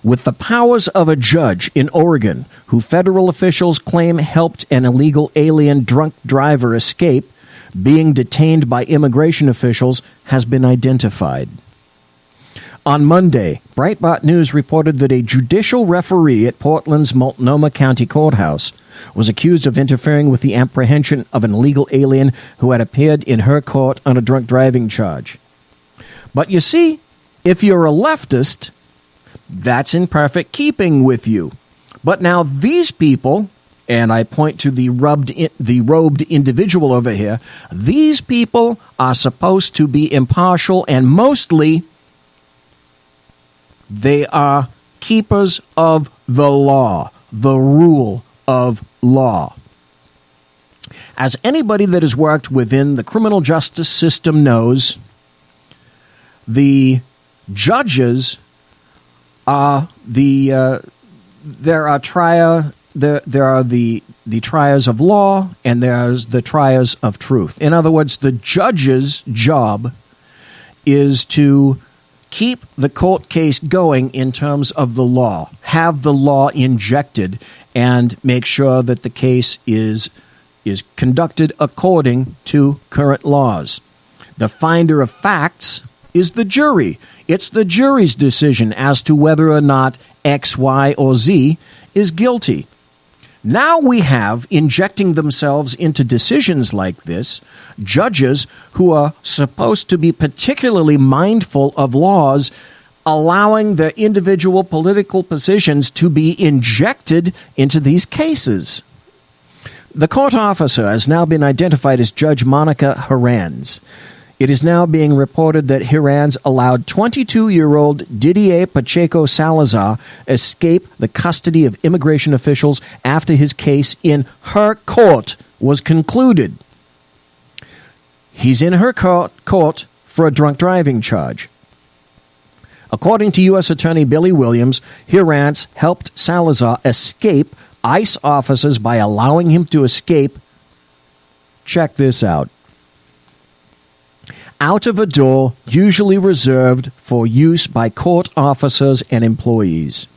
Speaker 3: with the powers of a judge in Oregon, who federal officials claim helped an illegal alien drunk driver escape, being detained by immigration officials, has been identified. On Monday, Breitbart News reported that a judicial referee at Portland's Multnomah County Courthouse was accused of interfering with the apprehension of an illegal alien who had appeared in her court on a drunk driving charge. But you see, if you're a leftist, that's in perfect keeping with you. But now these people, and I point to the robed individual over here, these people are supposed to be impartial, and mostly they are keepers of the law, the rule of law. As anybody that has worked within the criminal justice system knows, the judges are there are the triers of law, and there's the triers of truth. In other words, the judge's job is to keep the court case going in terms of the law, have the law injected, and make sure that the case is conducted according to current laws. The finder of facts is the jury. It's the jury's decision as to whether or not X, Y, or Z is guilty. Now we have, injecting themselves into decisions like this, judges who are supposed to be particularly mindful of laws, allowing their individual political positions to be injected into these cases. The court officer has now been identified as Judge Monica Herranz. It is now being reported that Herranz allowed 22-year-old Didier Pacheco Salazar escape the custody of immigration officials after his case in her court was concluded. He's in her court for a drunk driving charge. According to U.S. Attorney Billy Williams, Herranz helped Salazar escape ICE officers by allowing him to escape. Check this out. Out of a door usually reserved for use by court officers and employees.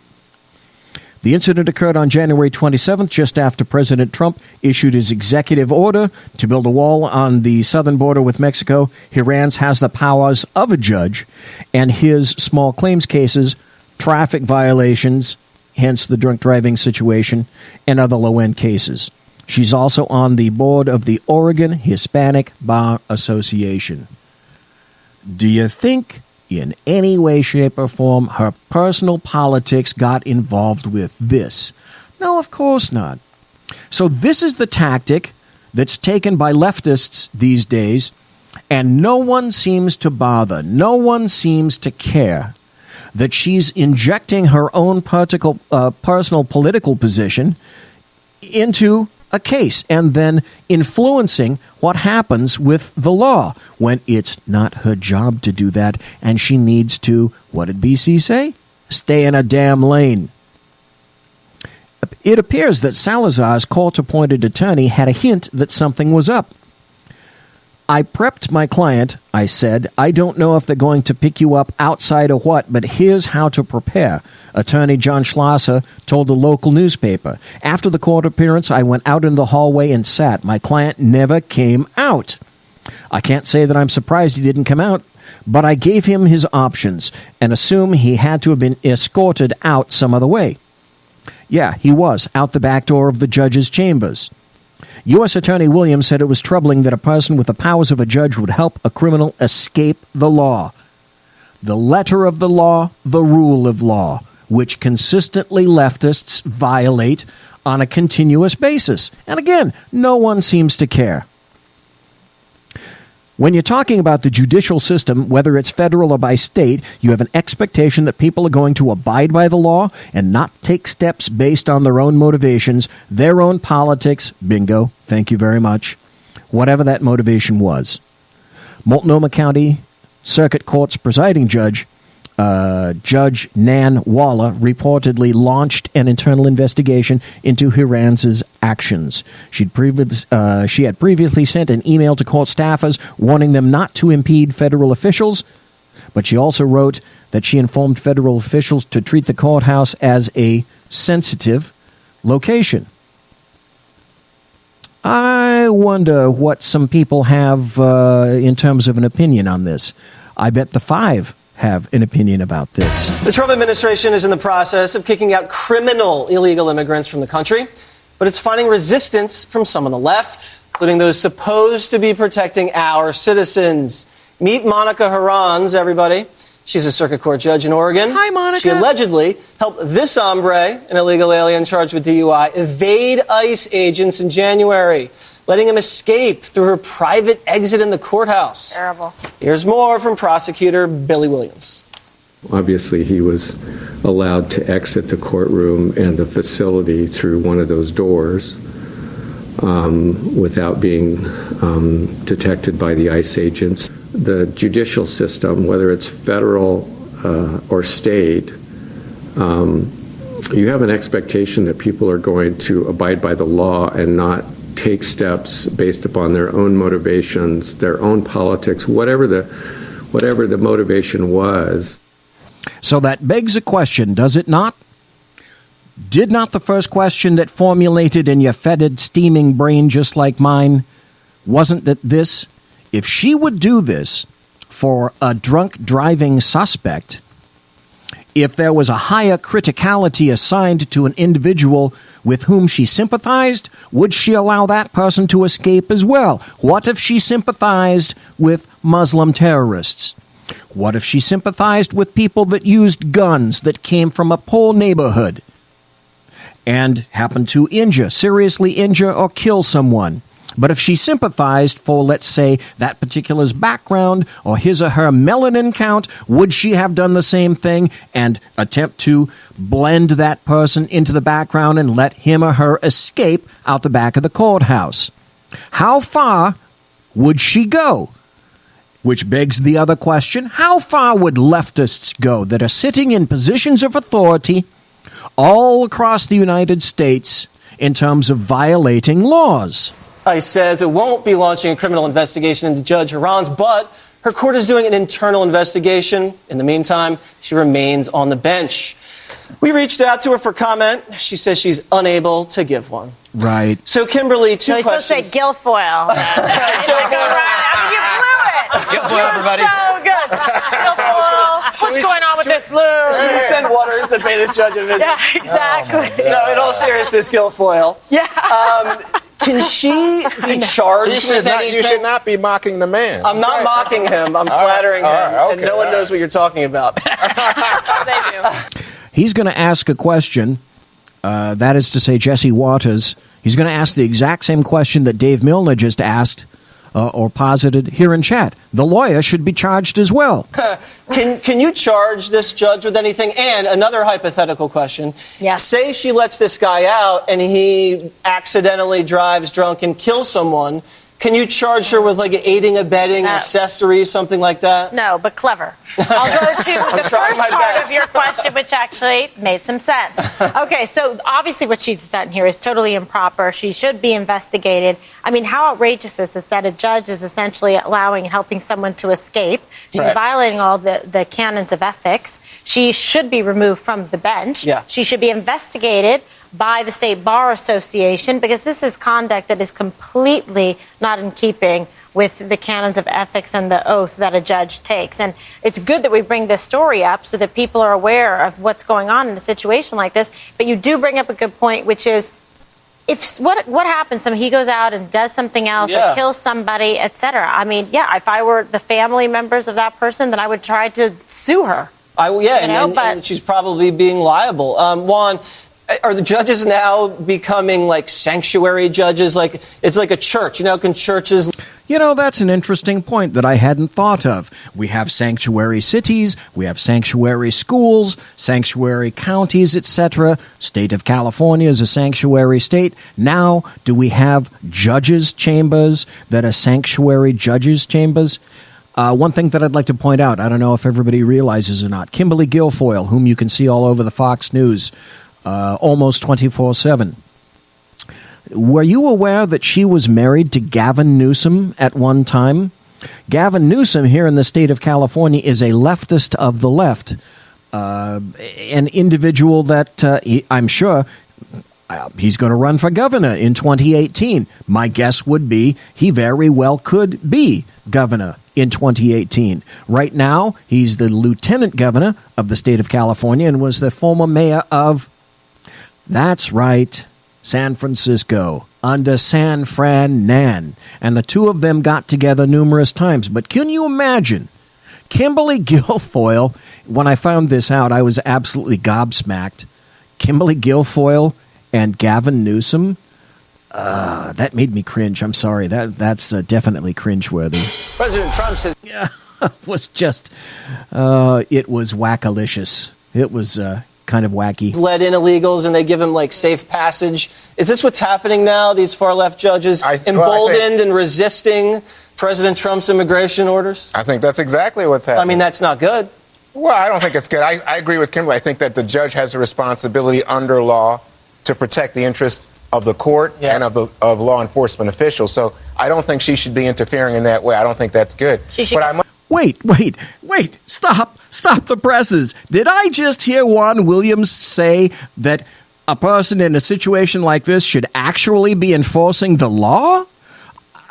Speaker 3: The incident occurred on January 27th, just after President Trump issued his executive order to build a wall on the southern border with Mexico. Hirans has the powers of a judge, and his small claims cases, traffic violations, hence the drunk driving situation, and other low-end cases. She's also on the board of the Oregon Hispanic Bar Association. Do you think in any way, shape, or form her personal politics got involved with this? No, of course not. So this is the tactic that's taken by leftists these days, and no one seems to bother. No one seems to care that she's injecting her own personal political position into a case and then influencing what happens with the law when it's not her job to do that, and she needs to, what did BC say? Stay in a damn lane. It appears that Salazar's court-appointed attorney had a hint that something was up. I prepped my client, I said. I don't know if they're going to pick you up outside or what, but here's how to prepare, Attorney John Schlosser told a local newspaper. After the court appearance, I went out in the hallway and sat. My client never came out. I can't say that I'm surprised he didn't come out, but I gave him his options and assume he had to have been escorted out some other way. Yeah, he was, out the back door of the judge's chambers. U.S. Attorney Williams said it was troubling that a person with the powers of a judge would help a criminal escape the law. The letter of the law, the rule of law, which consistently leftists violate on a continuous basis. And again, no one seems to care. When you're talking about the judicial system, whether it's federal or by state, you have an expectation that people are going to abide by the law and not take steps based on their own motivations, their own politics. Bingo. Thank you very much. Whatever that motivation was. Multnomah County Circuit Court's presiding judge, Judge Nan Waller, reportedly launched an internal investigation into Hirans' actions. She had previously sent an email to court staffers warning them not to impede federal officials, but she also wrote that she informed federal officials to treat the courthouse as a sensitive location. I wonder what some people have in terms of an opinion on this. I bet the five have an opinion about this.
Speaker 21: The Trump administration is in the process of kicking out criminal illegal immigrants from the country, but it's finding resistance from some on the left, including those supposed to be protecting our citizens. Meet Monica Hirans, everybody. She's a circuit court judge in Oregon.
Speaker 3: Hi, Monica.
Speaker 21: She allegedly helped this hombre, an illegal alien charged with DUI, evade ICE agents in January, letting him escape through her private exit in the courthouse.
Speaker 17: Terrible.
Speaker 21: Here's more from prosecutor Billy Williams.
Speaker 22: Obviously, he was allowed to exit the courtroom and the facility through one of those doors without being detected by the ICE agents. The judicial system, whether it's federal or state, you have an expectation that people are going to abide by the law and not take steps based upon their own motivations, their own politics, whatever the motivation was.
Speaker 3: So that begs a question, does it not? Did not the first question that formulated in your fetid, steaming brain just like mine, wasn't that this? If she would do this for a drunk driving suspect, if there was a higher criticality assigned to an individual with whom she sympathized, would she allow that person to escape as well? What if she sympathized with Muslim terrorists? What if she sympathized with people that used guns that came from a poor neighborhood and happened to seriously injure or kill someone? But if she sympathized for, let's say, that particular's background or his or her melanin count, would she have done the same thing and attempt to blend that person into the background and let him or her escape out the back of the courthouse? How far would she go? Which begs the other question, how far would leftists go that are sitting in positions of authority all across the United States in terms of violating laws?
Speaker 21: ICE says it won't be launching a criminal investigation into Judge Hirans, but her court is doing an internal investigation. In the meantime, she remains on the bench. We reached out to her for comment. She says she's unable to give one.
Speaker 3: Right.
Speaker 21: So, Kimberly, two questions.
Speaker 1: So you're supposed to say Guilfoyle.
Speaker 21: Guilfoyle,
Speaker 1: everybody. So good. Guilfoyle. What's going on with this loo?
Speaker 21: Should we send Waters to pay this judge a visit?
Speaker 1: Yeah, exactly.
Speaker 21: No, in all seriousness, Guilfoyle.
Speaker 1: Yeah.
Speaker 21: Can she be charged with anything?
Speaker 2: You should not be mocking the man.
Speaker 21: I'm not mocking him. I'm flattering him. And no one knows what you're talking about.
Speaker 1: They do.
Speaker 3: He's going to ask a question. That is to say, Jesse Waters. He's going to ask the exact same question that Dave Milner just asked or posited here in chat. The lawyer should be charged as well.
Speaker 21: Can you charge this judge with anything? And another hypothetical question.
Speaker 1: Yeah.
Speaker 21: Say she lets this guy out and he accidentally drives drunk and kills someone. Can you charge her with like aiding, abetting, accessory, something like that?
Speaker 1: No, but clever. I'll go to the first part of your question, which actually made some sense. Okay, so obviously what she's done here is totally improper. She should be investigated. I mean, how outrageous is this that a judge is essentially helping someone to escape? She's violating all the canons of ethics. She should be removed from the bench.
Speaker 21: Yeah.
Speaker 1: She should be investigated by the State Bar Association because this is conduct that is completely not in keeping with the canons of ethics and the oath that a judge takes. And it's good that we bring this story up so that people are aware of what's going on in a situation like this. But you do bring up a good point, which is if what happens? He goes out and does something else or kills somebody, etc. I mean, if I were the family members of that person, then I would try to sue her.
Speaker 21: And she's probably being liable. Juan, are the judges now becoming like sanctuary judges? Like it's like a church, can churches...
Speaker 3: That's an interesting point that I hadn't thought of. We have sanctuary cities, we have sanctuary schools, sanctuary counties, etc. State of California is a sanctuary state. Now, do we have judges' chambers that are sanctuary judges' chambers? One thing that I'd like to point out, I don't know if everybody realizes or not, Kimberly Guilfoyle, whom you can see all over the Fox News, almost 24/7. Were you aware that she was married to Gavin Newsom at one time? Gavin Newsom here in the state of California is a leftist of the left, an individual that I'm sure he's going to run for governor in 2018. My guess would be he very well could be governor in 2018. Right now, he's the lieutenant governor of the state of California and was the former mayor of, that's right, San Francisco, under San Fran Nan. And the two of them got together numerous times. But can you imagine? Kimberly Guilfoyle, when I found this out, I was absolutely gobsmacked. Kimberly Guilfoyle and Gavin Newsom, that made me cringe. I'm sorry. That's definitely cringeworthy.
Speaker 6: President Trump says...
Speaker 3: was just, it was wackalicious. It was kind of wacky.
Speaker 21: Let in illegals and they give them like safe passage. Is this what's happening now? These far left judges emboldened and resisting President Trump's immigration orders?
Speaker 2: I think that's exactly what's happening.
Speaker 21: I mean, that's not good.
Speaker 2: Well, I don't think it's good. I agree with Kimberly. I think that the judge has a responsibility under law to protect the interest of the court and of law enforcement officials. So I don't think she should be interfering in that way. I don't think that's good.
Speaker 3: Wait, stop the presses. Did I just hear Juan Williams say that a person in a situation like this should actually be enforcing the law?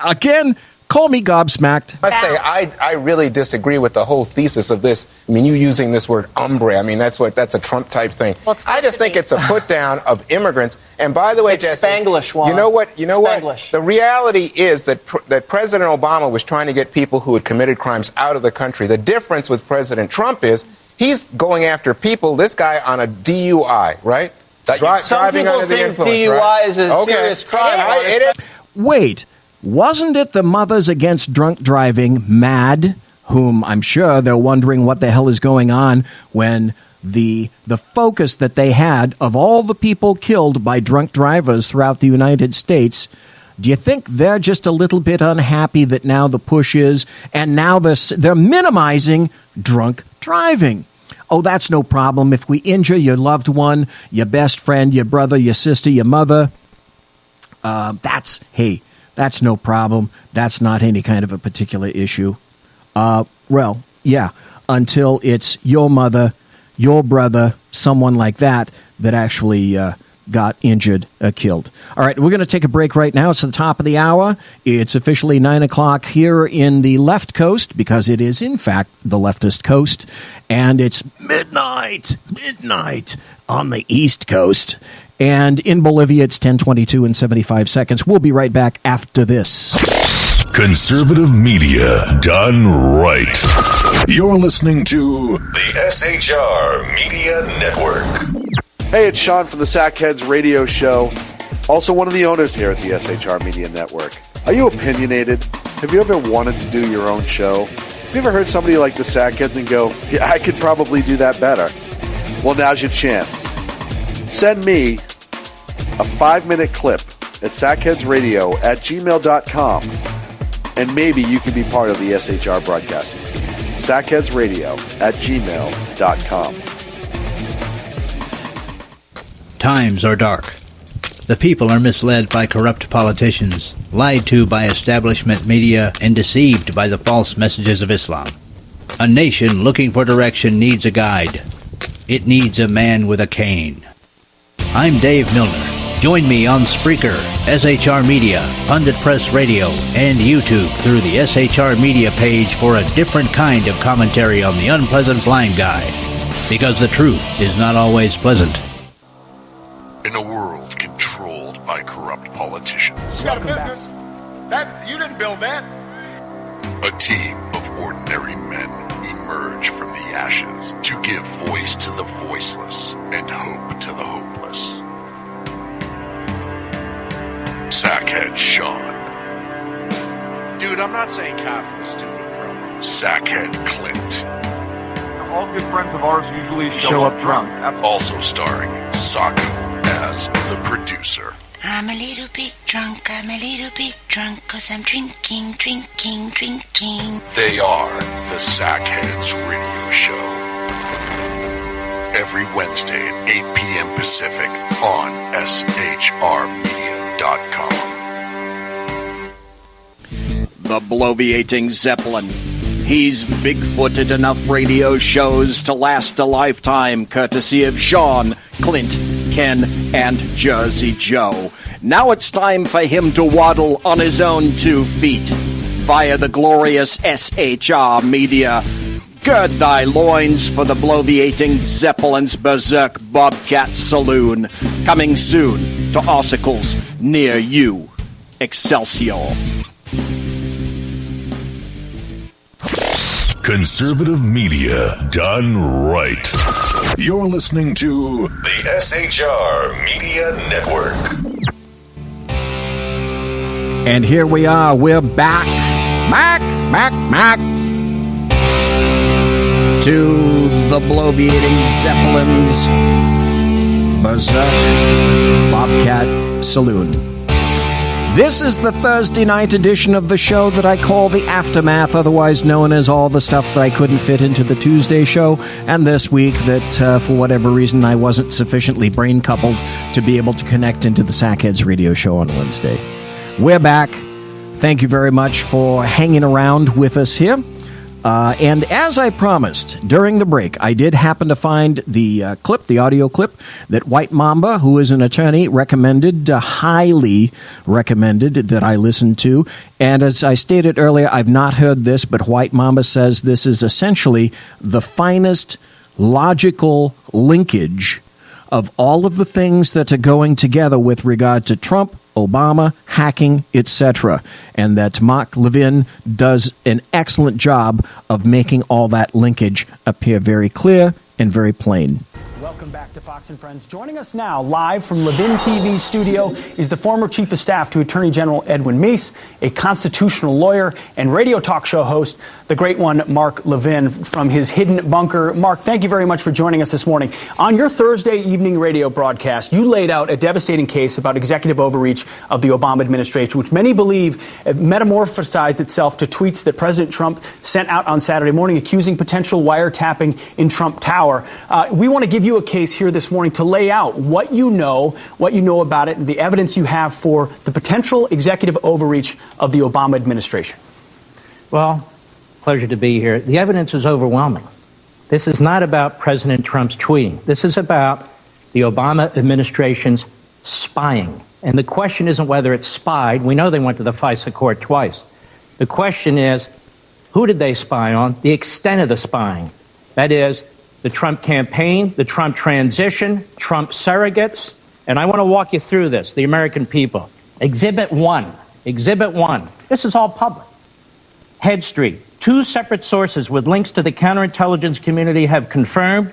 Speaker 3: Again, call me gobsmacked.
Speaker 2: I really disagree with the whole thesis of this. I mean, you using this word hombre, I mean, that's a Trump type thing. I just think it's a put down of immigrants. And by the way,
Speaker 21: it's
Speaker 2: Jesse,
Speaker 21: Spanglish, Juan.
Speaker 2: You know what? The reality is that President Obama was trying to get people who had committed crimes out of the country. The difference with President Trump is he's going after people, this guy on a DUI, right?
Speaker 21: Some people think DUI is a serious crime.
Speaker 3: Wait. Wasn't it the Mothers Against Drunk Driving, MAD, whom I'm sure they're wondering what the hell is going on when the focus that they had of all the people killed by drunk drivers throughout the United States, do you think they're just a little bit unhappy that now the push is, and now they're minimizing drunk driving? Oh, that's no problem. If we injure your loved one, your best friend, your brother, your sister, your mother, that's no problem. That's not any kind of a particular issue. Until it's your mother, your brother, someone like that actually got injured, killed. All right, we're going to take a break right now. It's the top of the hour. It's officially 9 o'clock here in the left coast, because it is, in fact, the leftist coast. And it's midnight on the east coast. And in Bolivia, it's 10:22 and 75 seconds. We'll be right back after this.
Speaker 7: Conservative media done right. You're listening to the SHR Media Network.
Speaker 12: Hey, it's Sean from the Sackheads radio show, also one of the owners here at the SHR Media Network. Are you opinionated? Have you ever wanted to do your own show? Have you ever heard somebody like the Sackheads and go, yeah, I could probably do that better? Well, now's your chance. Send me a 5-minute clip at sackheadsradio@gmail.com, and maybe you can be part of the SHR broadcasting team. sackheadsradio@gmail.com.
Speaker 11: Times are dark. The people are misled by corrupt politicians, lied to by establishment media, and deceived by the false messages of Islam. A nation looking for direction needs a guide. It needs a man with a cane. I'm Dave Milner. Join me on Spreaker, SHR Media, Pundit Press Radio, and YouTube through the SHR Media page for a different kind of commentary on the unpleasant blind guy. Because the truth is not always pleasant.
Speaker 7: In a world controlled by corrupt politicians.
Speaker 4: You got a business. You didn't build that.
Speaker 7: A team of ordinary men emerge from the ashes to give voice to the voiceless and hope to the hopeless. Sackhead Sean.
Speaker 12: Dude, I'm not saying coffee was stupid, bro.
Speaker 7: Sackhead Clint.
Speaker 13: All good friends of ours usually show up drunk.
Speaker 7: Also starring SoKo as the producer.
Speaker 14: I'm a little bit drunk, 'cause I'm drinking.
Speaker 7: They are the Sackheads Radio Show. Every Wednesday at 8 p.m. Pacific on SHRmedia.com.
Speaker 3: The bloviating Zeppelin. He's big-footed enough radio shows to last a lifetime, courtesy of Sean, Clint, Ken, and Jersey Joe. Now it's time for him to waddle on his own 2 feet via the glorious SHR Media. Gird thy loins for the bloviating Zeppelin's Berserk Bobcat Saloon, coming soon to ossicles near you. Excelsior.
Speaker 7: Conservative media done right. You're listening to the SHR Media Network.
Speaker 3: And here we are. We're back. Back to the bloviating Zeppelin's Berserk Bobcat Saloon. This is the Thursday night edition of the show that I call The Aftermath, otherwise known as all the stuff that I couldn't fit into the Tuesday show, and this week that, for whatever reason, I wasn't sufficiently brain-coupled to be able to connect into the Sackheads radio show on Wednesday. We're back. Thank you very much for hanging around with us here. And as I promised, during the break, I did happen to find the audio clip that White Mamba, who is an attorney, highly recommended that I listen to. And as I stated earlier, I've not heard this, but White Mamba says this is essentially the finest logical linkage of all of the things that are going together with regard to Trump, Obama, hacking, etc., and that Mark Levin does an excellent job of making all that linkage appear very clear and very plain.
Speaker 8: Welcome back to Fox and Friends. Joining us now, live from Levin TV studio, is the former Chief of Staff to Attorney General Edwin Meese, a constitutional lawyer and radio talk show host, the great one, Mark Levin, from his hidden bunker. Mark, thank you very much for joining us this morning. On your Thursday evening radio broadcast, you laid out a devastating case about executive overreach of the Obama administration, which many believe metamorphosized itself to tweets that President Trump sent out on Saturday morning accusing potential wiretapping in Trump Tower. We want to give you a case here this morning to lay out what you know about it, and the evidence you have for the potential executive overreach of the Obama administration.
Speaker 23: Well, pleasure to be here. The evidence is overwhelming.
Speaker 9: This is not about President Trump's tweeting. This is about the Obama administration's spying. And the question isn't whether it's spied. We know they went to the FISA court twice. The question is, who did they spy on? The extent of the spying. That is, the Trump campaign, the Trump transition, Trump surrogates. And I want to walk you through this, the American people. Exhibit 1. Exhibit 1. This is all public. Head Street. 2 separate sources with links to the counterintelligence community have confirmed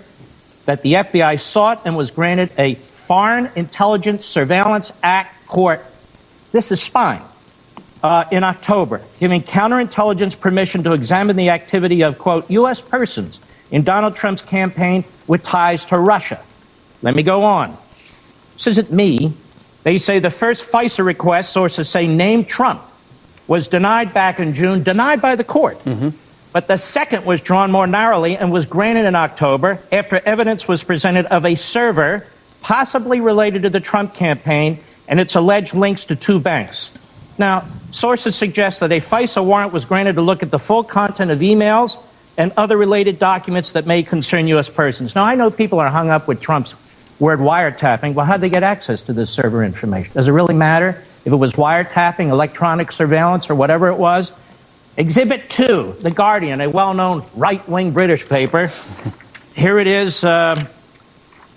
Speaker 9: that the FBI sought and was granted a Foreign Intelligence Surveillance Act court. This is spying. In October, giving counterintelligence permission to examine the activity of, quote, U.S. persons in Donald Trump's campaign with ties to Russia. Let me go on. This isn't me. They say the first FISA request, sources say, named Trump, was denied back in June, denied by the court. But the second was drawn more narrowly and was granted in October after evidence was presented of a server possibly related to the Trump campaign and its alleged links to 2 banks. Now, sources suggest that a FISA warrant was granted to look at the full content of emails and other related documents that may concern U.S. persons. Now, I know people are hung up with Trump's word wiretapping. Well, how'd they get access to this server information? Does it really matter if it was wiretapping, electronic surveillance, or whatever it was? Exhibit 2, The Guardian, a well-known right-wing British paper. Here it is.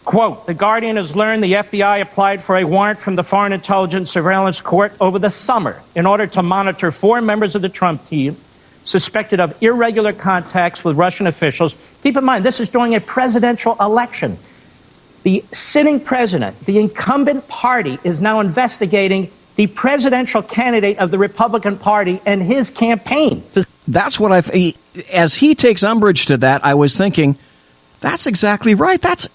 Speaker 9: Quote, The Guardian has learned the FBI applied for a warrant from the Foreign Intelligence Surveillance Court over the summer in order to monitor 4 members of the Trump team suspected of irregular contacts with Russian officials. Keep in mind, this is during a presidential election. The sitting president, the incumbent party, is now investigating the presidential candidate of the Republican Party and his campaign.
Speaker 3: That's what as he takes umbrage to that, I was thinking, that's exactly right. That's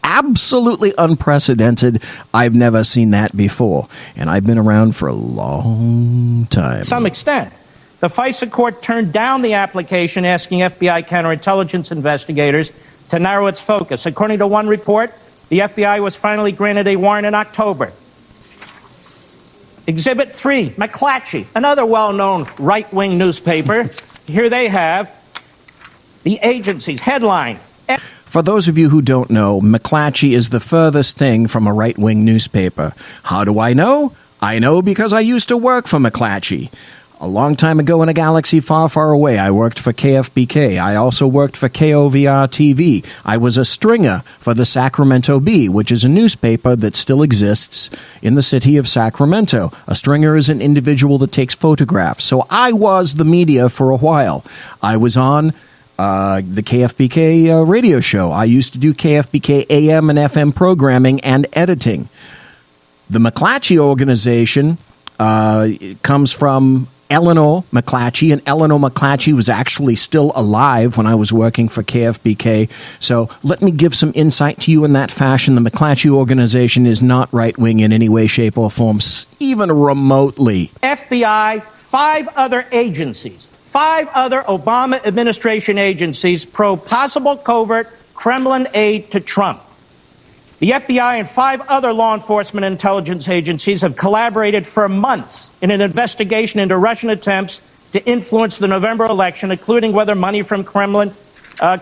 Speaker 3: absolutely unprecedented. I've never seen that before. And I've been around for a long time.
Speaker 9: To some extent. The FISA court turned down the application asking FBI counterintelligence investigators to narrow its focus. According to one report, the FBI was finally granted a warrant in October. Exhibit 3, McClatchy, another well-known right-wing newspaper. Here they have the agency's headline.
Speaker 3: For those of you who don't know, McClatchy is the furthest thing from a right-wing newspaper. How do I know? I know because I used to work for McClatchy. A long time ago in a galaxy far, far away, I worked for KFBK. I also worked for KOVR-TV. I was a stringer for the Sacramento Bee, which is a newspaper that still exists in the city of Sacramento. A stringer is an individual that takes photographs. So I was the media for a while. I was on the KFBK radio show. I used to do KFBK AM and FM programming and editing. The McClatchy organization comes from Eleanor McClatchy, and Eleanor McClatchy was actually still alive when I was working for KFBK. So let me give some insight to you in that fashion. The McClatchy organization is not right-wing in any way, shape, or form, even remotely.
Speaker 9: FBI, 5 other agencies, 5 other Obama administration agencies probe possible covert Kremlin aid to Trump. The FBI and 5 other law enforcement intelligence agencies have collaborated for months in an investigation into Russian attempts to influence the November election, including whether money from Kremlin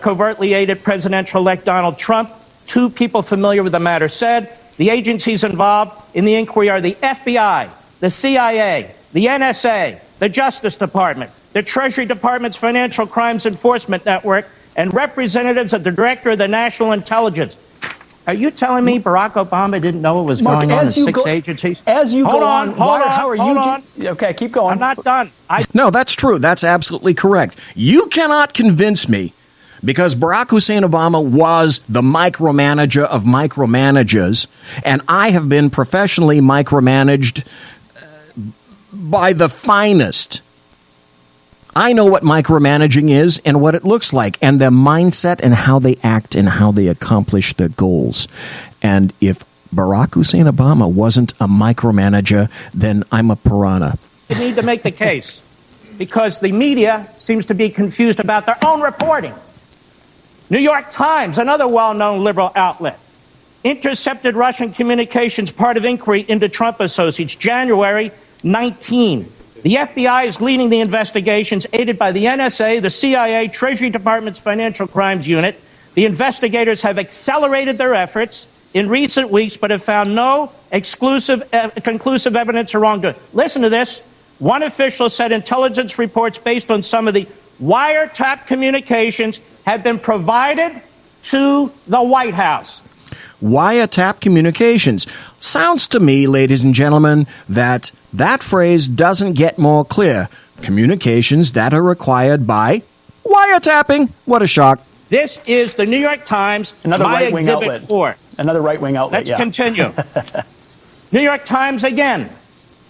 Speaker 9: covertly aided presidential-elect Donald Trump. 2 people familiar with the matter said the agencies involved in the inquiry are the FBI, the CIA, the NSA, the Justice Department, the Treasury Department's Financial Crimes Enforcement Network, and representatives of the Director of the National Intelligence. Are you telling me Barack Obama didn't know what was going on in 6 agencies?
Speaker 8: As you
Speaker 9: hold
Speaker 8: go
Speaker 9: on,
Speaker 8: how are you? Okay, keep going.
Speaker 9: I'm not done.
Speaker 3: No, that's true. That's absolutely correct. You cannot convince me, because Barack Hussein Obama was the micromanager of micromanagers, and I have been professionally micromanaged by the finest. I know what micromanaging is and what it looks like, and their mindset and how they act and how they accomplish their goals. And if Barack Hussein Obama wasn't a micromanager, then I'm a piranha.
Speaker 9: You need to make the case, because the media seems to be confused about their own reporting. New York Times, another well-known liberal outlet, intercepted Russian communications, part of inquiry into Trump associates, January 19. The FBI is leading the investigations, aided by the NSA, the CIA, Treasury Department's Financial Crimes Unit. The investigators have accelerated their efforts in recent weeks, but have found no conclusive evidence of wrongdoing. Listen to this. One official said intelligence reports based on some of the wiretap communications have been provided to the White House.
Speaker 3: Wiretap communications. Sounds to me, ladies and gentlemen, that phrase doesn't get more clear. Communications that are required by wiretapping. What a shock.
Speaker 9: This is the New York Times,
Speaker 8: another right-wing outlet.
Speaker 9: 4.
Speaker 8: Another right-wing outlet,
Speaker 9: Let's continue. New York Times again.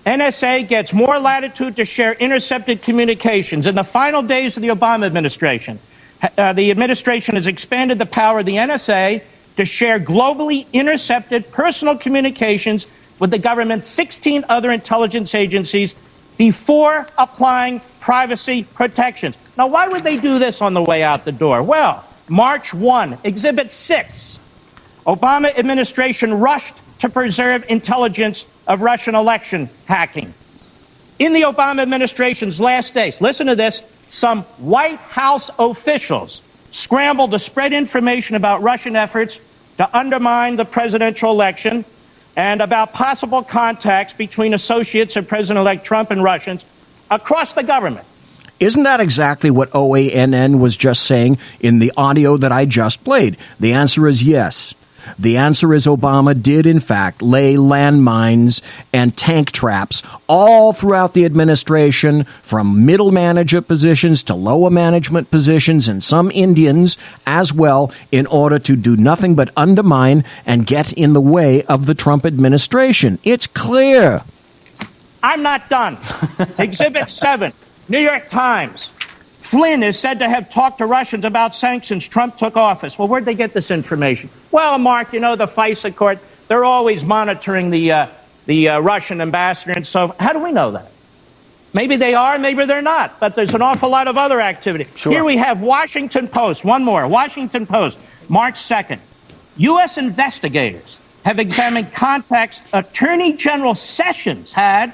Speaker 9: NSA gets more latitude to share intercepted communications. In the final days of the Obama administration, the administration has expanded the power of the NSA to share globally intercepted personal communications with the government's 16 other intelligence agencies before applying privacy protections. Now, why would they do this on the way out the door? Well, March 1, Exhibit 6, Obama administration rushed to preserve intelligence of Russian election hacking. In the Obama administration's last days, listen to this, some White House officials scrambled to spread information about Russian efforts to undermine the presidential election and about possible contacts between associates of President-elect Trump and Russians across the government.
Speaker 3: Isn't that exactly what OANN was just saying in the audio that I just played? The answer is yes. The answer is Obama did, in fact, lay landmines and tank traps all throughout the administration, from middle manager positions to lower management positions, and some Indians as well, in order to do nothing but undermine and get in the way of the Trump administration. It's clear.
Speaker 9: I'm not done. Exhibit 7, New York Times. Flynn is said to have talked to Russians about sanctions Trump took office. Well, where'd they get this information? Well, Mark, you know, the FISA court, they're always monitoring the Russian ambassador. And so how do we know that? Maybe they are, maybe they're not. But there's an awful lot of other activity. Sure. Here we have Washington Post. One more. Washington Post, March 2nd. U.S. investigators have examined contacts Attorney General Sessions had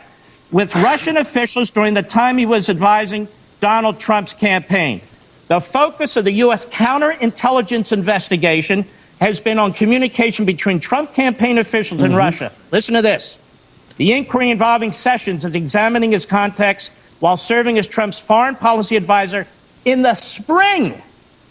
Speaker 9: with Russian officials during the time he was advising Donald Trump's campaign. The focus of the U.S. counterintelligence investigation has been on communication between Trump campaign officials and Russia. Listen to this. The inquiry involving Sessions is examining his contacts while serving as Trump's foreign policy advisor in the spring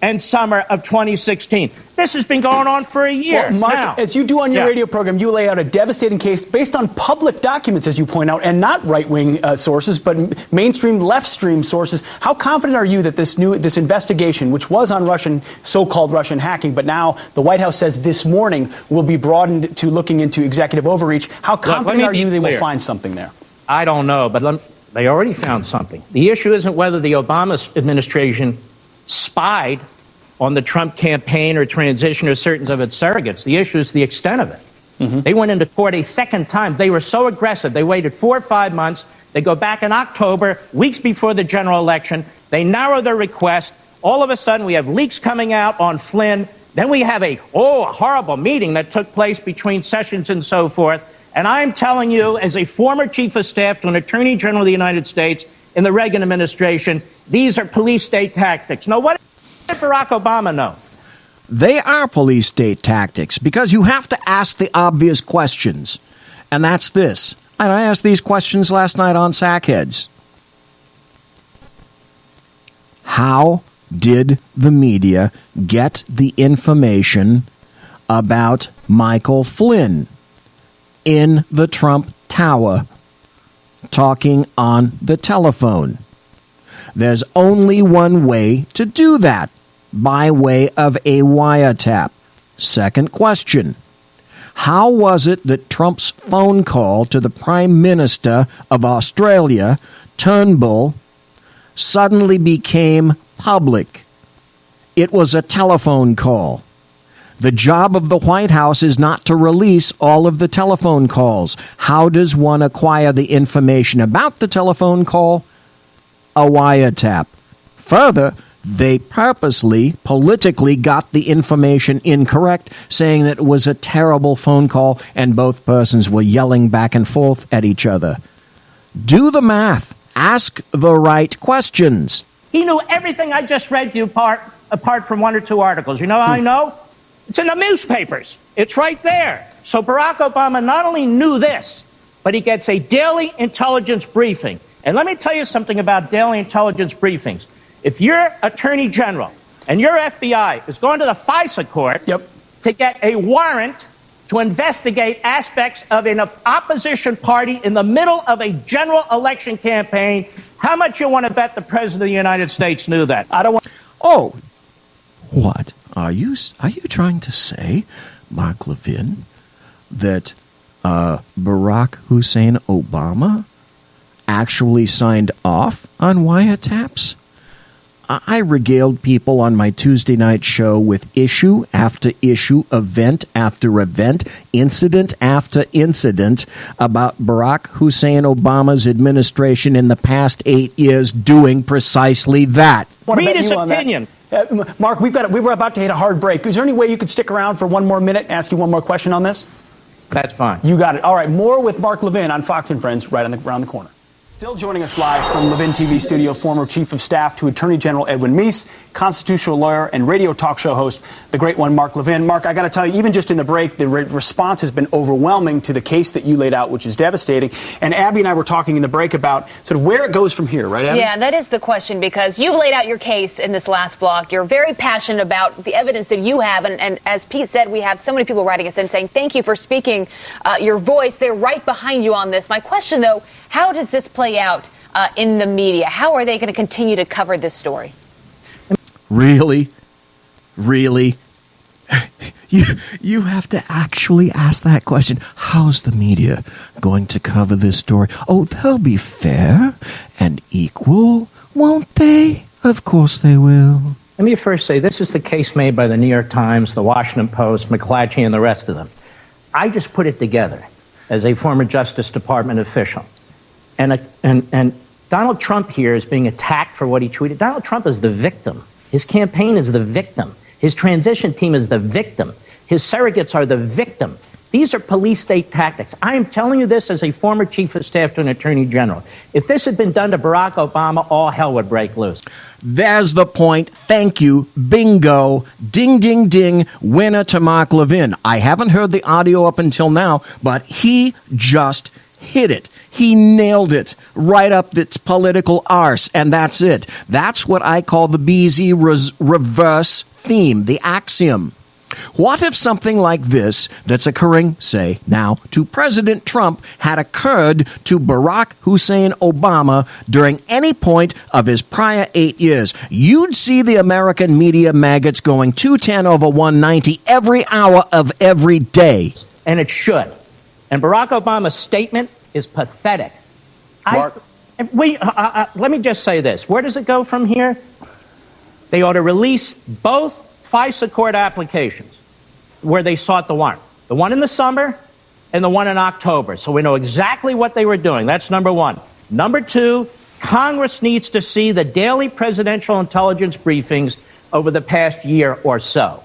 Speaker 9: and summer of 2016. This has been going on for a year.
Speaker 8: Well, Mark,
Speaker 9: now,
Speaker 8: as you do on your radio program, you lay out a devastating case based on public documents, as you point out, and not right-wing sources, but mainstream left-stream sources. How confident are you that this investigation, which was on so-called Russian hacking, but now the White House says this morning will be broadened to looking into executive overreach, how confident are you they will find something there?
Speaker 9: I don't know, but they already found something. The issue isn't whether the Obama administration spied on the Trump campaign or transition or certain of its surrogates. The issue is the extent of it. They went into court a second time. They were so aggressive. They waited 4 or 5 months. They go back in October, weeks before the general election. They narrow their request. All of a sudden, we have leaks coming out on Flynn. Then we have a horrible meeting that took place between Sessions and so forth. And I'm telling you, as a former chief of staff to an attorney general of the United States in the Reagan administration, these are police state tactics. Now, what did Barack Obama know?
Speaker 3: They are police state tactics because you have to ask the obvious questions. And that's this. And I asked these questions last night on Sackheads. How did the media get the information about Michael Flynn in the Trump Tower talking on the telephone? There's only one way to do that, by way of a wiretap. Second question. How was it that Trump's phone call to the Prime Minister of Australia, Turnbull, suddenly became public? It was a telephone call. The job of the White House is not to release all of the telephone calls. How does one acquire the information about the telephone call? A wiretap. Further, they purposely, politically got the information incorrect, saying that it was a terrible phone call and both persons were yelling back and forth at each other. Do the math. Ask the right questions.
Speaker 9: He knew everything I just read you apart from one or two articles. You know how I know? It's in the newspapers. It's right there. So Barack Obama not only knew this, but he gets a daily intelligence briefing. And let me tell you something about daily intelligence briefings. If your attorney general and your FBI is going to the FISA court to get a warrant to investigate aspects of an opposition party in the middle of a general election campaign, how much you want to bet the President of the United States knew that? I don't want...
Speaker 3: Oh, what? Are you trying to say, Mark Levin, that Barack Hussein Obama actually signed off on wiretaps? I regaled people on my Tuesday night show with issue after issue, event after event, incident after incident about Barack Hussein Obama's administration in the past 8 years doing precisely that.
Speaker 9: Read his opinion.
Speaker 8: Mark, we were about to hit a hard break. Is there any way you could stick around for one more minute, ask you one more question on this?
Speaker 9: That's fine.
Speaker 8: You got it. All right, more with Mark Levin on Fox and Friends right around the corner. Still joining us live from Levin TV studio, former Chief of Staff to Attorney General Edwin Meese, constitutional lawyer and radio talk show host, the great one, Mark Levin. Mark, I got to tell you, even just in the break, the response has been overwhelming to the case that you laid out, which is devastating. And Abby and I were talking in the break about sort of where it goes from here, right, Abby?
Speaker 10: Yeah, that is the question, because you laid out your case in this last block. You're very passionate about the evidence that you have. And as Pete said, we have so many people writing us in saying, thank you for speaking your voice. They're right behind you on this. My question, though, how does this play out in the media? How are they going to continue to cover this story?
Speaker 3: Really? You have to actually ask that question. How's the media going to cover this story? Oh, they'll be fair and equal, won't they? Of course they will.
Speaker 9: Let me first say, this is the case made by the New York Times, the Washington Post, McClatchy, and the rest of them. I just put it together as a former Justice Department official. And Donald Trump here is being attacked for what he tweeted. Donald Trump is the victim. His campaign is the victim. His transition team is the victim. His surrogates are the victim. These are police state tactics. I am telling you this as a former chief of staff to an attorney general. If this had been done to Barack Obama, all hell would break loose.
Speaker 3: There's the point. Thank you. Bingo. Ding, ding, ding. Winner to Mark Levin. I haven't heard the audio up until now, but he just hit it. He nailed it right up its political arse, and that's it. That's what I call the BZ reverse theme, the axiom. What if something like this that's occurring, say, now to President Trump had occurred to Barack Hussein Obama during any point of his prior 8 years? You'd see the American media maggots going 210 over 190 every hour of every day.
Speaker 9: And it should. And Barack Obama's statement is pathetic.
Speaker 8: Mark.
Speaker 9: Let me just say this. Where does it go from here? They ought to release both FISA court applications where they sought the warrant. The one in the summer and the one in October. So we know exactly what they were doing. That's number one. Number two, Congress needs to see the daily presidential intelligence briefings over the past year or so.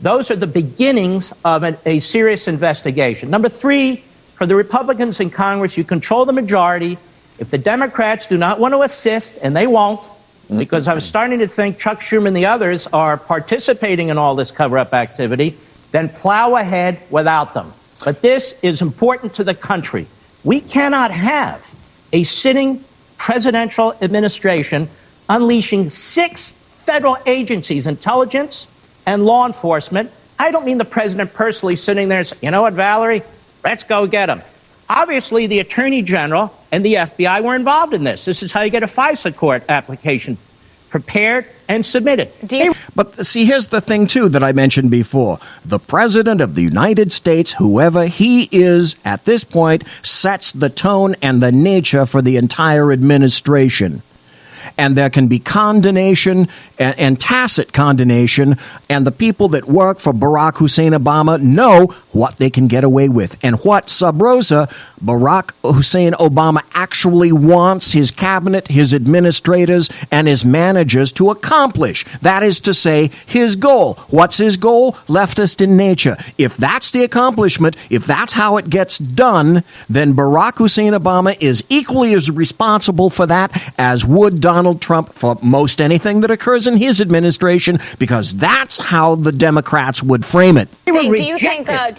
Speaker 9: Those are the beginnings of a serious investigation. Number three, for the Republicans in Congress, you control the majority. If the Democrats do not want to assist, and they won't, because I'm starting to think Chuck Schumer and the others are participating in all this cover-up activity, then plow ahead without them. But this is important to the country. We cannot have a sitting presidential administration unleashing 6 federal agencies, intelligence and law enforcement. I don't mean the president personally sitting there and saying, you know what, Valerie, let's go get them. Obviously, the Attorney General and the FBI were involved in this. This is how you get a FISA court application prepared and submitted.
Speaker 3: But see, here's the thing, too, that I mentioned before. The President of the United States, whoever he is at this point, sets the tone and the nature for the entire administration. and there can be condemnation and tacit condemnation, and the people that work for Barack Hussein Obama know what they can get away with and what, sub rosa, Barack Hussein Obama actually wants his cabinet, his administrators, and his managers to accomplish. That is to say, his goal. What's his goal? Leftist in nature. If that's the accomplishment, if that's how it gets done, then Barack Hussein Obama is equally as responsible for that as would Donald Trump for most anything that occurs in his administration, because that's how the Democrats would frame it.
Speaker 10: Do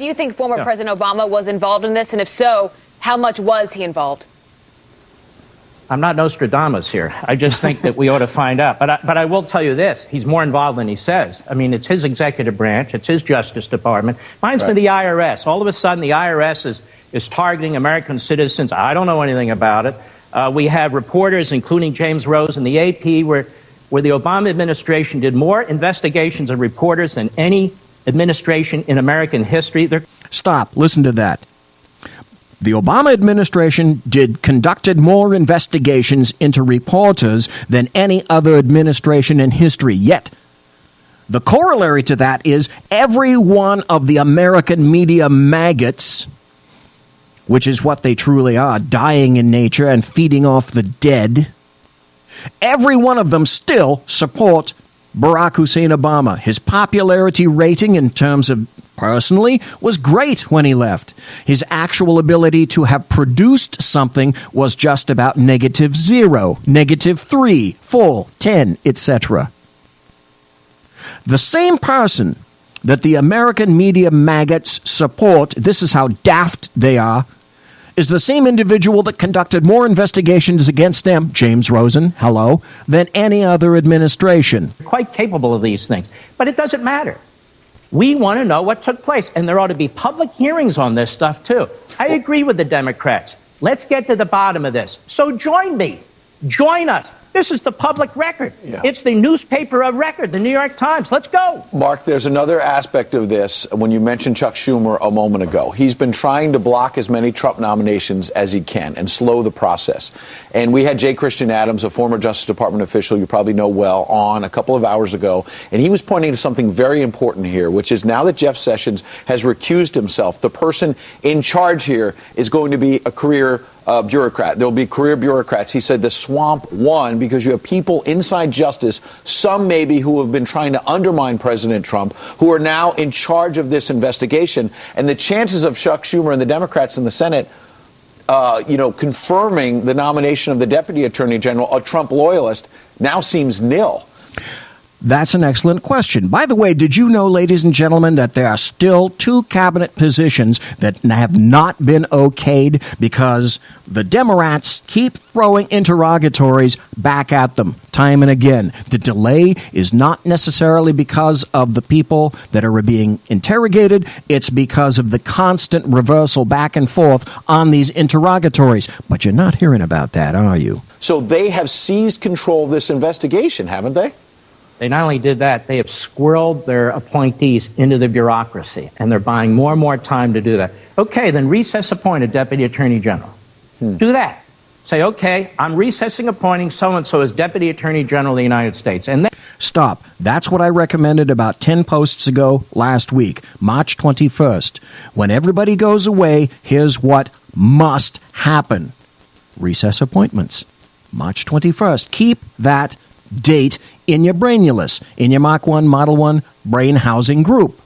Speaker 10: you think former President Obama was involved in this? And if so, how much was he involved?
Speaker 9: I'm not Nostradamus here. I just think that we ought to find out. But I will tell you this. He's more involved than he says. I mean, it's his executive branch. It's his Justice Department. Mine's been the IRS. All of a sudden, the IRS is targeting American citizens. I don't know anything about it. We have reporters, including James Rose in the AP, where the Obama administration did more investigations of reporters than any administration in American history.
Speaker 3: Stop. Listen to that. The Obama administration conducted more investigations into reporters than any other administration in history. Yet, the corollary to that is every one of the American media maggots, which is what they truly are, dying in nature and feeding off the dead, every one of them still support Barack Hussein Obama. His popularity rating in terms of personally was great when he left. His actual ability to have produced something was just about -0, -3, full, 10, etc. The same person that the American media maggots support, this is how daft they are, is the same individual that conducted more investigations against them, James Rosen, hello, than any other administration.
Speaker 9: Quite capable of these things. But it doesn't matter. We want to know what took place, and there ought to be public hearings on this stuff, too. I agree with the Democrats. Let's get to the bottom of this. So join me. Join us. This is the public record. Yeah. It's the newspaper of record, the New York Times. Let's go.
Speaker 15: Mark, there's another aspect of this when you mentioned Chuck Schumer a moment ago. He's been trying to block as many Trump nominations as he can and slow the process. And we had J. Christian Adams, a former Justice Department official you probably know well, on a couple of hours ago. And he was pointing to something very important here, which is now that Jeff Sessions has recused himself, the person in charge here is going to be a career bureaucrat. There'll be career bureaucrats. He said the swamp won because you have people inside justice, some maybe who have been trying to undermine President Trump, who are now in charge of this investigation. And the chances of Chuck Schumer and the Democrats in the Senate, confirming the nomination of the Deputy Attorney General, a Trump loyalist, now seems nil.
Speaker 3: That's an excellent question. By the way, did you know, ladies and gentlemen, that there are still 2 cabinet positions that have not been okayed because the Democrats keep throwing interrogatories back at them time and again? The delay is not necessarily because of the people that are being interrogated. It's because of the constant reversal back and forth on these interrogatories. But you're not hearing about that, are you?
Speaker 15: So they have seized control of this investigation, haven't they?
Speaker 9: They not only did that, they have squirreled their appointees into the bureaucracy, and they're buying more and more time to do that. Okay, then recess appoint a Deputy Attorney General. Do that. Say, okay, I'm recessing appointing so-and-so as Deputy Attorney General of the United States. And then
Speaker 3: stop. That's what I recommended about 10 posts ago last week, March 21st. When everybody goes away, here's what must happen. Recess appointments. March 21st. Keep that date in your brainulus, in your Mach 1, Model 1 brain housing group,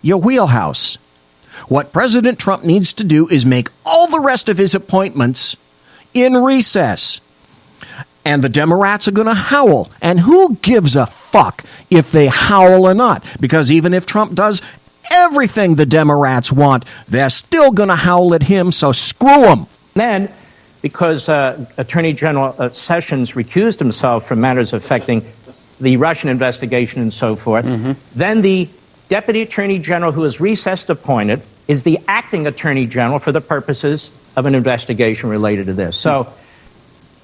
Speaker 3: your wheelhouse. What President Trump needs to do is make all the rest of his appointments in recess. And the Democrats are going to howl. And who gives a fuck if they howl or not? Because even if Trump does everything the Democrats want, they're still going to howl at him, so screw them.
Speaker 9: Then, because Attorney General Sessions recused himself from matters affecting the Russian investigation and so forth, then the Deputy Attorney General who is recessed appointed is the acting Attorney General for the purposes of an investigation related to this. So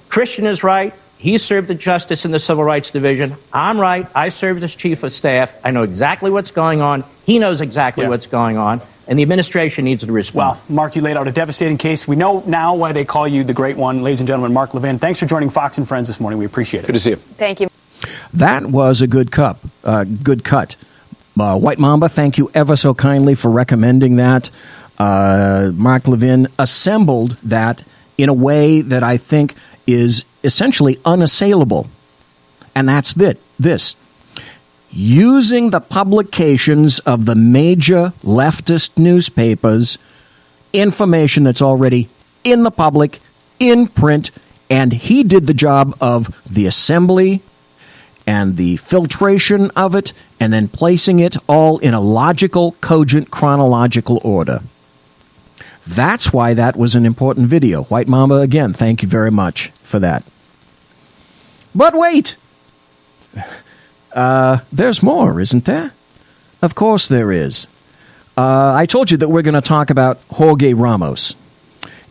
Speaker 9: Christian is right. He served as justice in the Civil Rights Division. I'm right. I served as Chief of Staff. I know exactly what's going on. He knows exactly what's going on. And the administration needs to respond.
Speaker 8: Well, Mark, you laid out a devastating case. We know now why they call you the Great One. Ladies and gentlemen, Mark Levin, thanks for joining Fox and Friends this morning. We appreciate it.
Speaker 15: Good to see you.
Speaker 10: Thank you.
Speaker 3: That was a good cut. White Mamba, thank you ever so kindly for recommending that. Mark Levin assembled that in a way that I think is essentially unassailable. And that's this. Using the publications of the major leftist newspapers, information that's already in the public, in print, and he did the job of the assembly and the filtration of it, and then placing it all in a logical, cogent, chronological order. That's why that was an important video. White Mamba, again, thank you very much for that. But wait! There's more, isn't there? Of course there is. I told you that we're going to talk about Jorge Ramos.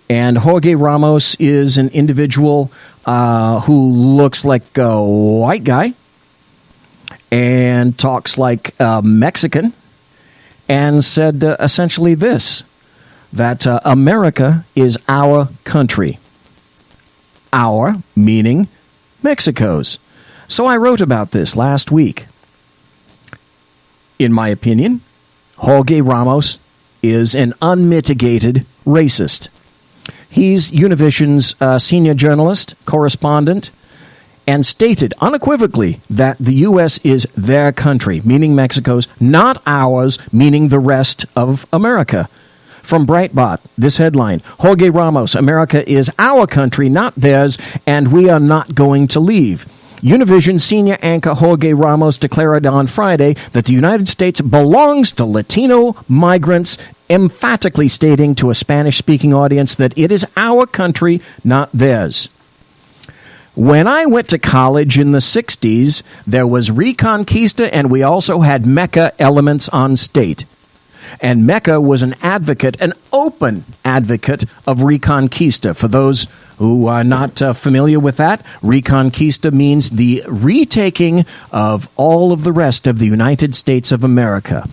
Speaker 3: And Jorge Ramos is an individual who looks like a white guy and talks like a Mexican and said essentially this, that America is our country. Our, meaning Mexico's. So I wrote about this last week. In my opinion, Jorge Ramos is an unmitigated racist. He's Univision's senior journalist, correspondent, and stated unequivocally that the U.S. is their country, meaning Mexico's, not ours, meaning the rest of America. From Breitbart, this headline, Jorge Ramos, America is our country, not theirs, and we are not going to leave. Univision senior anchor Jorge Ramos declared on Friday that the United States belongs to Latino migrants, emphatically stating to a Spanish-speaking audience that it is our country, not theirs. When I went to college in the 60s, there was Reconquista, and we also had Mecca elements on state. And Mecca was an advocate, an open advocate of Reconquista. For those who are not familiar with that, Reconquista means the retaking of all of the rest of the United States of America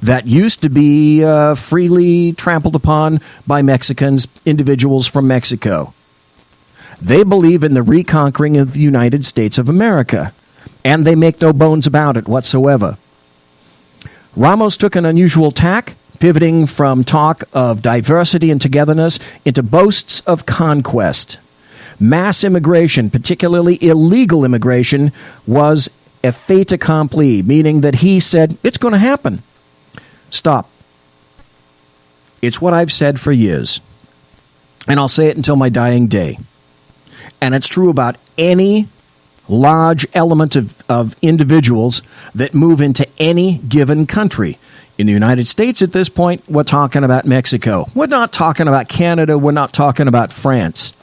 Speaker 3: that used to be freely trampled upon by Mexicans, individuals from Mexico. They believe in the reconquering of the United States of America, and they make no bones about it whatsoever. Ramos took an unusual tack, pivoting from talk of diversity and togetherness into boasts of conquest. Mass immigration, particularly illegal immigration, was a fait accompli, meaning that he said, it's going to happen. Stop. It's what I've said for years, and I'll say it until my dying day. And it's true about any large element of individuals that move into any given country. In the United States at this point, we're talking about Mexico. We're not talking about Canada. We're not talking about France.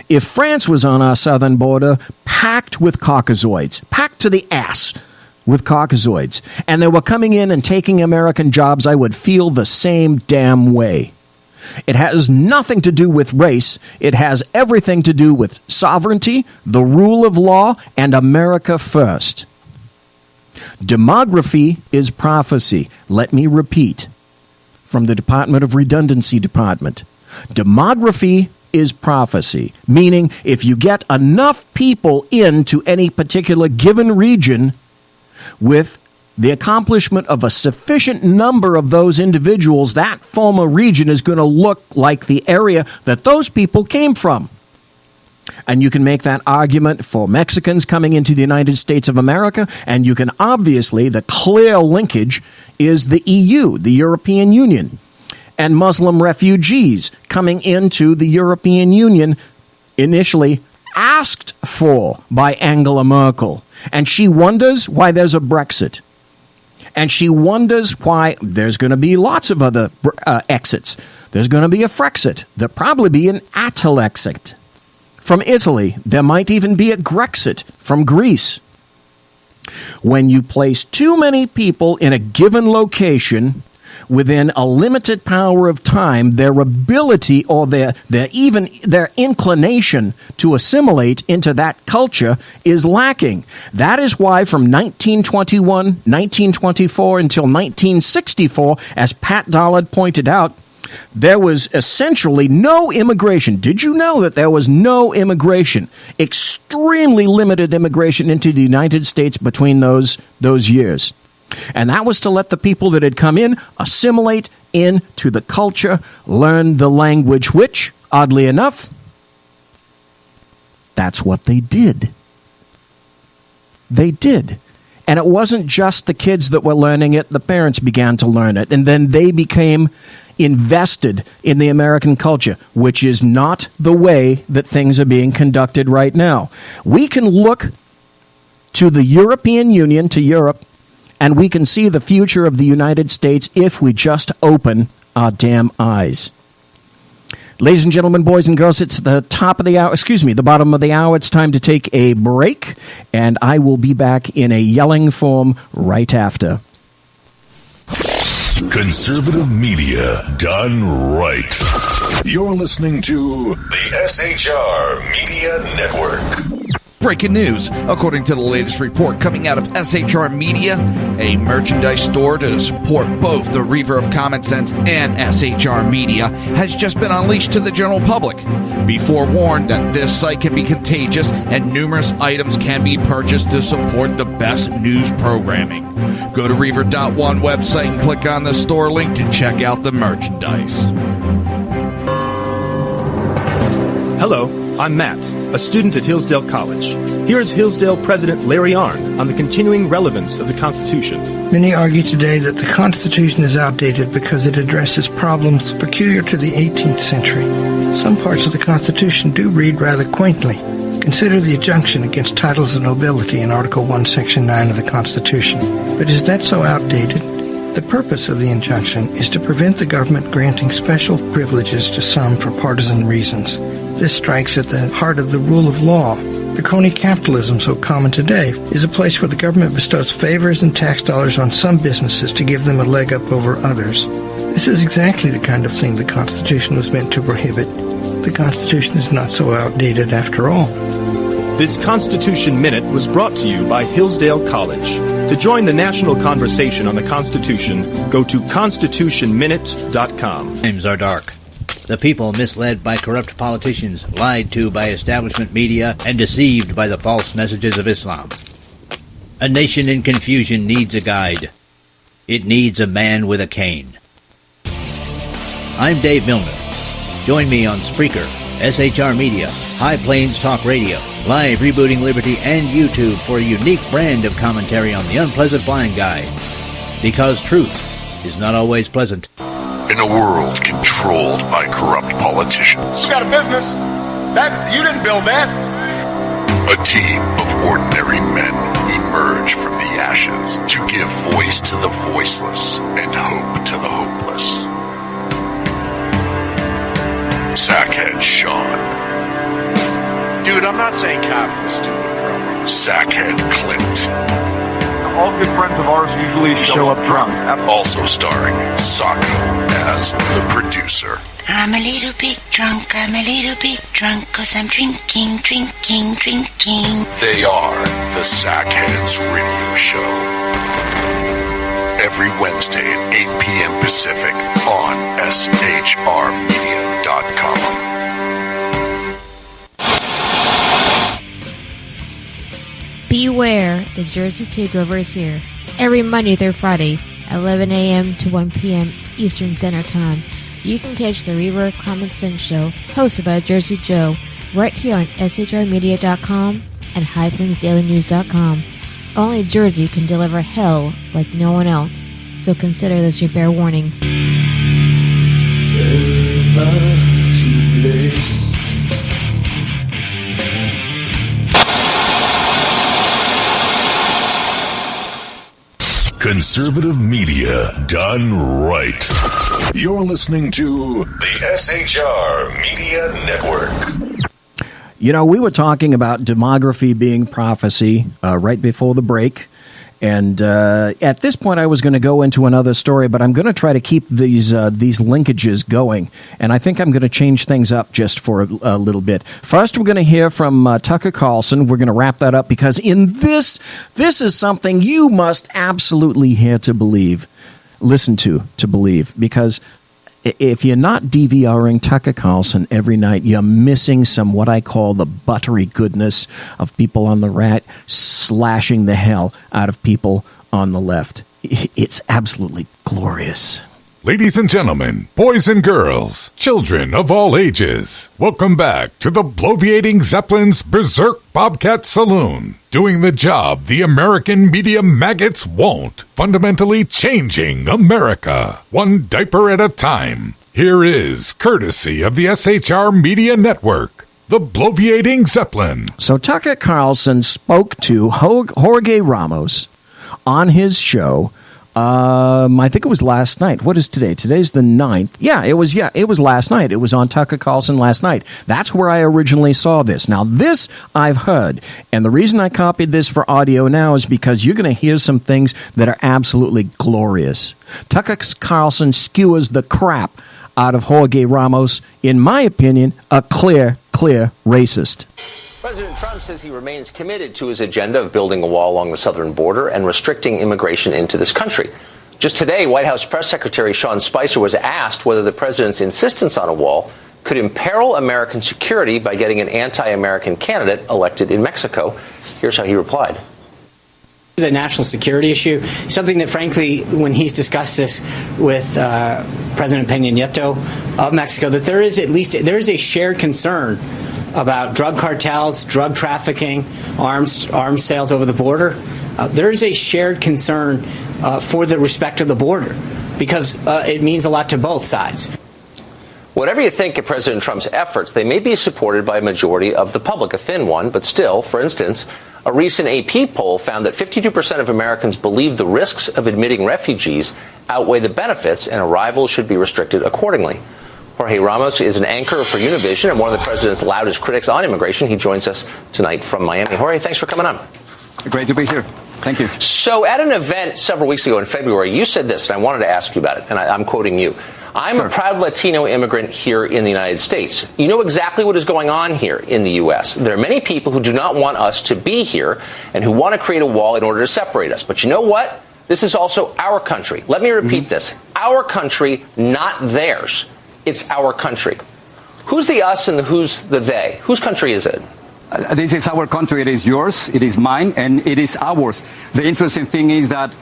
Speaker 3: If France was on our southern border, packed with Caucasoids, packed to the ass with Caucasoids, and they were coming in and taking American jobs, I would feel the same damn way. It has nothing to do with race. It has everything to do with sovereignty, the rule of law, and America first. Demography is prophecy. Let me repeat. From the Department of Redundancy Department. Demography is prophecy, meaning if you get enough people into any particular given region with the accomplishment of a sufficient number of those individuals, that former region is going to look like the area that those people came from. And you can make that argument for Mexicans coming into the United States of America, and you can obviously, the clear linkage is the EU, the European Union, and Muslim refugees coming into the European Union, initially asked for by Angela Merkel. And she wonders why there's a Brexit. And she wonders why there's going to be lots of other exits. There's going to be a Frexit. There'll probably be an Attalexit from Italy. There might even be a Grexit from Greece. When you place too many people in a given location, within a limited power of time, their ability or their inclination to assimilate into that culture is lacking. That is why from 1921, 1924 until 1964, as Pat Dollard pointed out, there was essentially no immigration. Did you know that there was no immigration? Extremely limited immigration into the United States between those years. And that was to let the people that had come in assimilate into the culture, learn the language, which, oddly enough, that's what they did. They did. And it wasn't just the kids that were learning it. The parents began to learn it. And then they became invested in the American culture, which is not the way that things are being conducted right now. We can look to the European Union, to Europe, and we can see the future of the United States if we just open our damn eyes. Ladies and gentlemen, boys and girls, it's the top of the hour, the bottom of the hour. It's time to take a break, and I will be back in a yelling form right after.
Speaker 7: Conservative media done right. You're listening to the SHR Media Network.
Speaker 5: Breaking news. According to the latest report coming out of SHR Media, a merchandise store to support both the Reaver of Common Sense and SHR Media has just been unleashed to the general public. Be forewarned that this site can be contagious and numerous items can be purchased to support the best news programming. Go to Reaver.one website and click on the store link to check out the merchandise.
Speaker 16: Hello, I'm Matt, a student at Hillsdale College. Here is Hillsdale President Larry Arnn on the continuing relevance of the Constitution.
Speaker 23: Many argue today that the Constitution is outdated because it addresses problems peculiar to the 18th century. Some parts of the Constitution do read rather quaintly. Consider the injunction against titles of nobility in Article 1, Section 9 of the Constitution. But is that so outdated? The purpose of the injunction is to prevent the government granting special privileges to some for partisan reasons. This strikes at the heart of the rule of law. The crony capitalism so common today is a place where the government bestows favors and tax dollars on some businesses to give them a leg up over others. This is exactly the kind of thing the Constitution was meant to prohibit. The Constitution is not so outdated after all.
Speaker 16: This Constitution Minute was brought to you by Hillsdale College. To join the national conversation on the Constitution, go to constitutionminute.com.
Speaker 11: Times are dark. The people misled by corrupt politicians, lied to by establishment media, and deceived by the false messages of Islam. A nation in confusion needs a guide. It needs a man with a cane. I'm Dave Milner. Join me on Spreaker, SHR Media, High Plains Talk Radio, Live Rebooting Liberty, and YouTube for a unique brand of commentary on the unpleasant blind guy. Because truth is not always pleasant.
Speaker 7: In a world controlled by corrupt politicians.
Speaker 4: You got a business. You didn't build that.
Speaker 7: A team of ordinary men emerge from the ashes to give voice to the voiceless and hope to the hopeless. Sackhead Sean.
Speaker 24: Dude, I'm not saying cop for the stupid promo.
Speaker 7: Sackhead Clint.
Speaker 13: All good friends of ours usually show up drunk.
Speaker 7: Also starring SoKo as the producer.
Speaker 14: I'm a little bit drunk, 'cause I'm drinking.
Speaker 7: They are the Sackheads Radio Show. Every Wednesday at 8 p.m. Pacific on SHRmedia.com.
Speaker 25: Beware, the Jersey Takeover is here. Every Monday through Friday, 11 a.m. to 1 p.m. Eastern Standard Time. You can catch the Reaver of Common Sense show, hosted by Jersey Joe, right here on SHRmedia.com and HighPlainsDailyNews.com. Only Jersey can deliver hell like no one else, so consider this your fair warning.
Speaker 7: Conservative media done right. You're listening to the SHR Media Network.
Speaker 3: You know, we were talking about demography being prophecy right before the break, And at this point, I was going to go into another story, but I'm going to try to keep these linkages going. And I think I'm going to change things up just for a little bit. First, we're going to hear from Tucker Carlson. We're going to wrap that up because in this is something you must absolutely hear to believe. Listen to believe, because if you're not DVRing Tucker Carlson every night, you're missing some what I call the buttery goodness of people on the right slashing the hell out of people on the left. It's absolutely glorious.
Speaker 17: Ladies and gentlemen, boys and girls, children of all ages, welcome back to the bloviating Zeppelin's Berserk Bobcat Saloon, doing the job the American media maggots won't, fundamentally changing America, one diaper at a time. Here is, courtesy of the SHR Media Network, the bloviating Zeppelin.
Speaker 3: So Tucker Carlson spoke to Jorge Ramos on his show. I think it was last night. What is today? Today's the 9th. It was last night. It was on Tucker Carlson last night. That's where I originally saw this. Now, this I've heard. And the reason I copied this for audio now is because you're going to hear some things that are absolutely glorious. Tucker Carlson skewers the crap out of Jorge Ramos. In my opinion, a clear racist.
Speaker 18: President Trump says he remains committed to his agenda of building a wall along the southern border and restricting immigration into this country. Just today, White House Press Secretary Sean Spicer was asked whether the president's insistence on a wall could imperil American security by getting an anti-American candidate elected in Mexico. Here's how he replied.
Speaker 19: This is a national security issue, something that, frankly, when he's discussed this with President Peña Nieto of Mexico, that there is a shared concern about drug cartels, drug trafficking, arms sales over the border. There is a shared concern for the respect of the border because it means a lot to both sides.
Speaker 18: Whatever you think of President Trump's efforts, they may be supported by a majority of the public, a thin one, but still. For instance, a recent AP poll found that 52% of Americans believe the risks of admitting refugees outweigh the benefits and arrivals should be restricted accordingly. Jorge Ramos is an anchor for Univision and one of the president's loudest critics on immigration. He joins us tonight from Miami. Jorge, thanks for coming on.
Speaker 20: Great to be here. Thank you.
Speaker 18: So at an event several weeks ago in February, you said this, and I wanted to ask you about it, and I'm quoting you. I'm a proud Latino immigrant here in the United States. You know exactly what is going on here in the U.S. There are many people who do not want us to be here and who want to create a wall in order to separate us. But you know what? This is also our country. Let me repeat this. Our country, not theirs. It's our country. Who's the us and who's the they? Whose country is it?
Speaker 20: This is our country. It is yours. It is mine. And it is ours. The interesting thing is that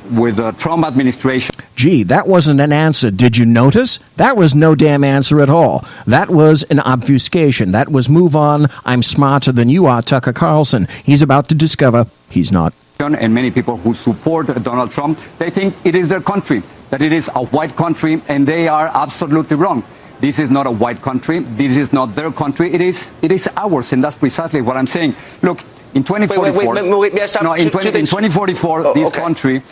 Speaker 20: with the Trump administration.
Speaker 3: Gee, that wasn't an answer. Did you notice? That was no damn answer at all. That was an obfuscation. That was move on. I'm smarter than you are, Tucker Carlson. He's about to discover he's not.
Speaker 20: And many people who support Donald Trump, they think it is their country, that it is a white country, and they are absolutely wrong. This is not a white country. This is not their country. It is ours, and that's precisely what I'm saying. Look, in 2044, in 2044, this country,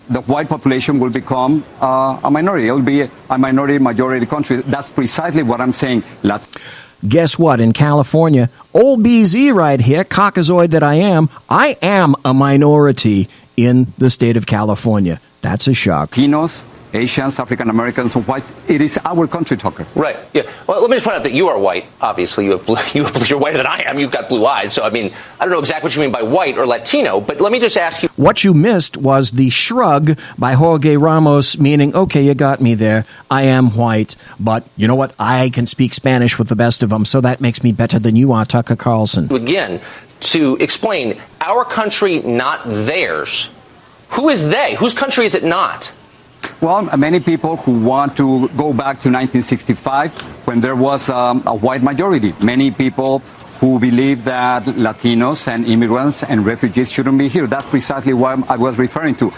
Speaker 20: the white population will become a minority. It will be a majority country. That's precisely what I'm saying.
Speaker 3: Guess what? In California, old BZ right here, caucasoid that I am a minority in the state of California. That's a shock.
Speaker 20: Latinos, Asians, African Americans, whites. It is our country, Tucker.
Speaker 18: Right. Yeah. Well, let me just point out that you are white. Obviously, you're whiter than I am. You've got blue eyes. So, I mean, I don't know exactly what you mean by white or Latino, but let me just ask you.
Speaker 3: What you missed was the shrug by Jorge Ramos, meaning, okay, you got me there. I am white, but you know what? I can speak Spanish with the best of them, so that makes me better than you are, Tucker Carlson.
Speaker 18: Again, to explain our country, not theirs. Who is they? Whose country is it not?
Speaker 20: Well, many people who want to go back to 1965 when there was a white majority. Many people who believe that Latinos and immigrants and refugees shouldn't be here. That's precisely what I was referring to.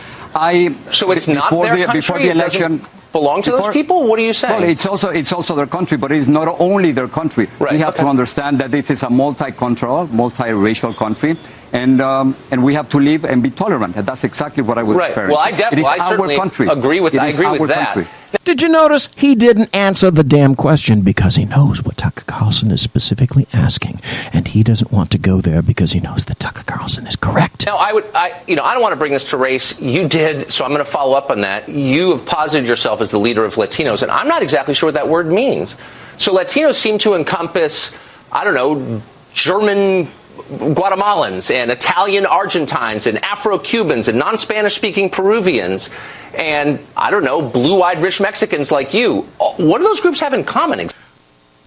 Speaker 18: So it's not their country?
Speaker 20: Before the election,
Speaker 18: belong to those people? What are you saying?
Speaker 20: Well, it's also their country, but it's not only their country.
Speaker 18: Right,
Speaker 20: we have to understand that this is a multicultural, multiracial country, and we have to live and be tolerant. And that's exactly what I was referring to.
Speaker 18: Well, I certainly agree with that.
Speaker 3: Did you notice he didn't answer the damn question because he knows what Tucker Carlson is specifically asking, and he doesn't want to go there because he knows that Tucker Carlson is correct.
Speaker 18: Now, I don't want to bring this to race. You did, so I'm going to follow up on that. You have posited yourself as the leader of Latinos, and I'm not exactly sure what that word means. So Latinos seem to encompass, I don't know, German Guatemalans and Italian Argentines and Afro-Cubans and non-Spanish speaking Peruvians and, I don't know, blue-eyed rich Mexicans like you. What do those groups have in common?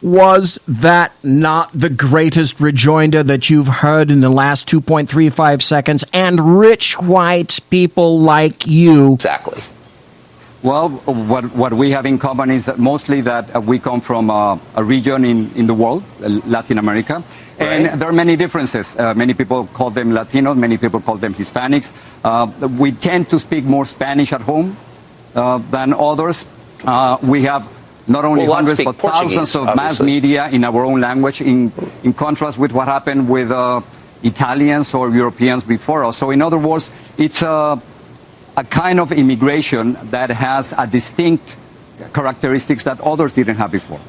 Speaker 3: Was that not the greatest rejoinder that you've heard in the last 2.35 seconds? And rich white people like you.
Speaker 18: Exactly.
Speaker 20: Well, what we have in common is that mostly that we come from a region in the world, Latin America. And
Speaker 18: Right.
Speaker 20: there are many differences. Many people call them Latinos, many people call them Hispanics. We tend to speak more Spanish at home than others. We have not only
Speaker 18: Well, lots
Speaker 20: hundreds
Speaker 18: speak
Speaker 20: but thousands
Speaker 18: Portuguese,
Speaker 20: of mass
Speaker 18: obviously.
Speaker 20: media in our own language, in contrast with what happened with Italians or Europeans before us. So in other words, it's a kind of immigration that has a distinct characteristics that others didn't have before.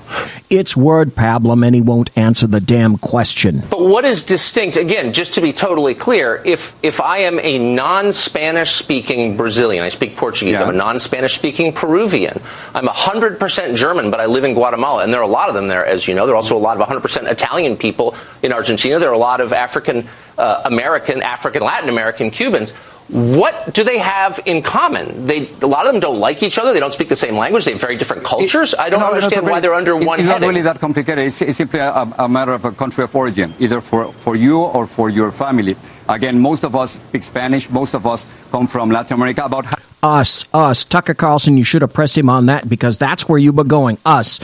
Speaker 3: It's word pablum, and he won't answer the damn question.
Speaker 18: But what is distinct, again, just to be totally clear, if I am a non-Spanish speaking Brazilian, I speak Portuguese, I'm a non-Spanish speaking Peruvian, I'm 100% German, but I live in Guatemala, and there are a lot of them there, as you know. There are also a lot of 100% Italian people in Argentina. There are a lot of African Latin American Cubans. What do they have in common? A lot of them don't like each other. They don't speak the same language. They have very different cultures. I don't understand why they're under one
Speaker 20: It's
Speaker 18: heading.
Speaker 20: not really that complicated. It's simply a matter of a country of origin, either for you or for your family. Again, most of us speak Spanish. Most of us come from Latin America.
Speaker 3: Us. Tucker Carlson, you should have pressed him on that because that's where you were going. Us.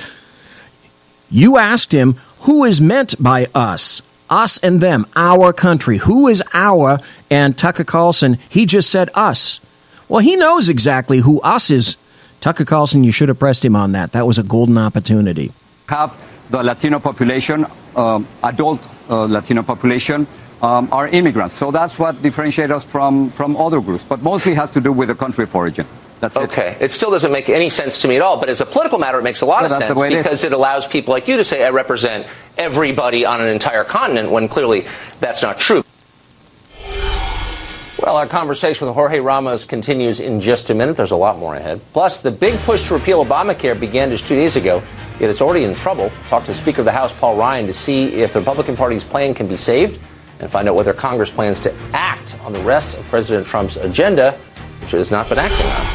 Speaker 3: You asked him, who is meant by us? Us and them, our country. Who is our? And Tucker Carlson, he just said us. Well, he knows exactly who us is. Tucker Carlson, you should have pressed him on that. That was a golden opportunity.
Speaker 20: Half the Latino population, adult Latino population, are immigrants. So that's what differentiates us from other groups. But mostly has to do with the country of origin. That's
Speaker 18: okay. It still doesn't make any sense to me at all. But as a political matter, it makes a lot of sense because it allows people like you to say, I represent everybody on an entire continent, when clearly that's not true. Well, our conversation with Jorge Ramos continues in just a minute. There's a lot more ahead. Plus, the big push to repeal Obamacare began just 2 days ago, yet it's already in trouble. Talk to Speaker of the House, Paul Ryan, to see if the Republican Party's plan can be saved and find out whether Congress plans to act on the rest of President Trump's agenda, which it has not been acting on.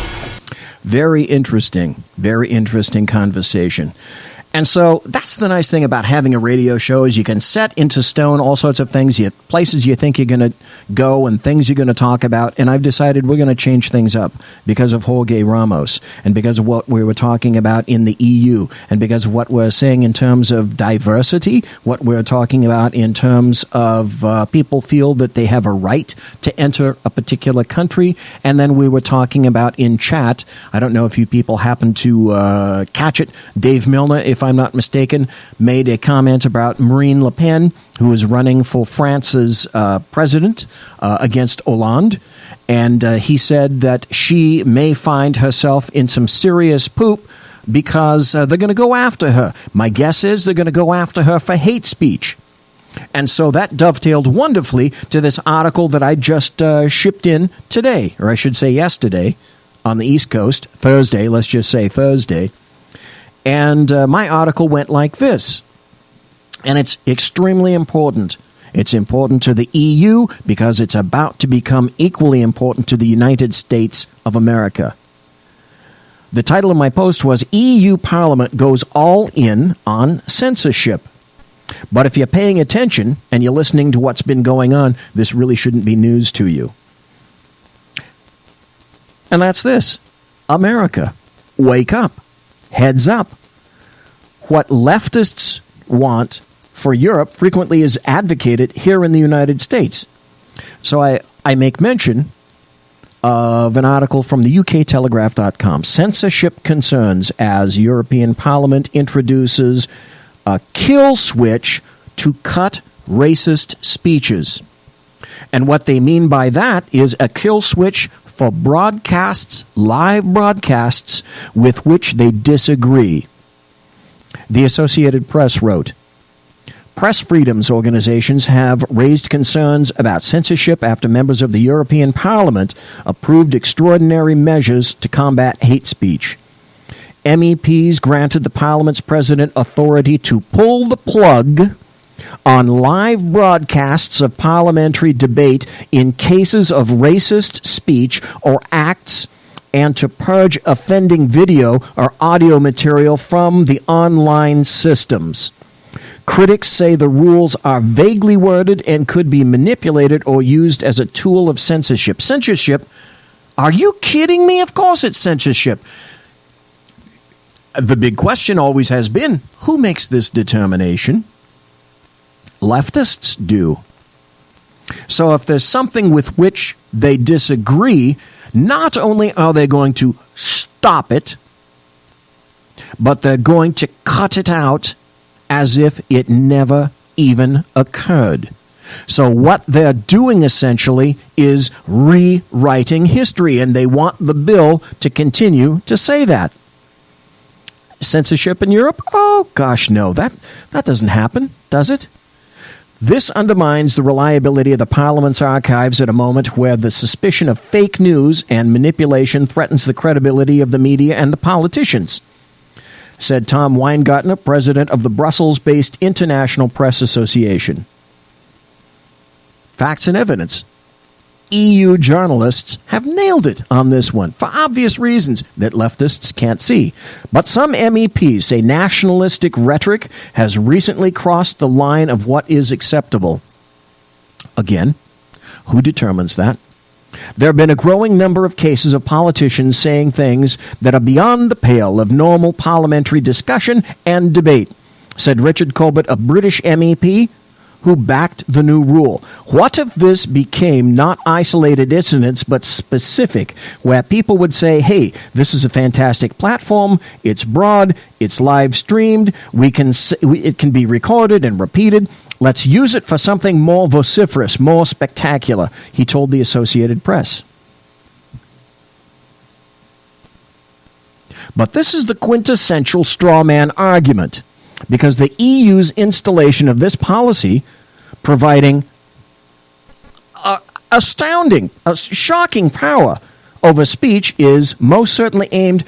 Speaker 3: Very interesting conversation. And so that's the nice thing about having a radio show is you can set into stone all sorts of things, places you think you're going to go and things you're going to talk about. And I've decided we're going to change things up because of Jorge Ramos and because of what we were talking about in the EU and because of what we're saying in terms of diversity, what we're talking about in terms of people feel that they have a right to enter a particular country. And then we were talking about in chat, I don't know if you people happen to catch it, Dave Milner, if I'm not mistaken, made a comment about Marine Le Pen, who is running for France's president against Hollande. And he said that she may find herself in some serious poop because they're going to go after her. My guess is they're going to go after her for hate speech. And so that dovetailed wonderfully to this article that I just shipped in today, or I should say yesterday, on the East Coast, Thursday, let's just say Thursday. And my article went like this, and it's extremely important. It's important to the EU because it's about to become equally important to the United States of America. The title of my post was EU Parliament Goes All In on Censorship. But if you're paying attention and you're listening to what's been going on, this really shouldn't be news to you. And that's this. America, wake up. Heads up. What leftists want for Europe frequently is advocated here in the United States. So I make mention of an article from the UKTelegraph.com. Censorship concerns as European Parliament introduces a kill switch to cut racist speeches. And what they mean by that is a kill switch for broadcasts, live broadcasts, with which they disagree. The Associated Press wrote, press freedoms organizations have raised concerns about censorship after members of the European Parliament approved extraordinary measures to combat hate speech. MEPs granted the Parliament's president authority to pull the plug on live broadcasts of parliamentary debate in cases of racist speech or acts, and to purge offending video or audio material from the online systems. Critics say the rules are vaguely worded and could be manipulated or used as a tool of censorship. Censorship? Are you kidding me? Of course it's censorship. The big question always has been, who makes this determination? Leftists do. So if there's something with which they disagree, not only are they going to stop it, but they're going to cut it out as if it never even occurred. So what they're doing essentially is rewriting history, and they want the bill to continue to say that. Censorship in Europe? Oh, gosh, no. That doesn't happen, does it? This undermines the reliability of the Parliament's archives at a moment where the suspicion of fake news and manipulation threatens the credibility of the media and the politicians, said Tom Weingartner, president of the Brussels-based International Press Association. Facts and evidence. EU journalists have nailed it on this one for obvious reasons that leftists can't see. But some MEPs say nationalistic rhetoric has recently crossed the line of what is acceptable. Again, who determines that? There have been a growing number of cases of politicians saying things that are beyond the pale of normal parliamentary discussion and debate, said Richard Corbett, a British MEP who backed the new rule. What if this became not isolated incidents but specific, where people would say, hey, this is a fantastic platform, it's broad, it's live streamed, it can be recorded and repeated, let's use it for something more vociferous, more spectacular, he told the Associated Press. But this is the quintessential straw man argument, because the EU's installation of this policy providing astounding, shocking power over speech is most certainly aimed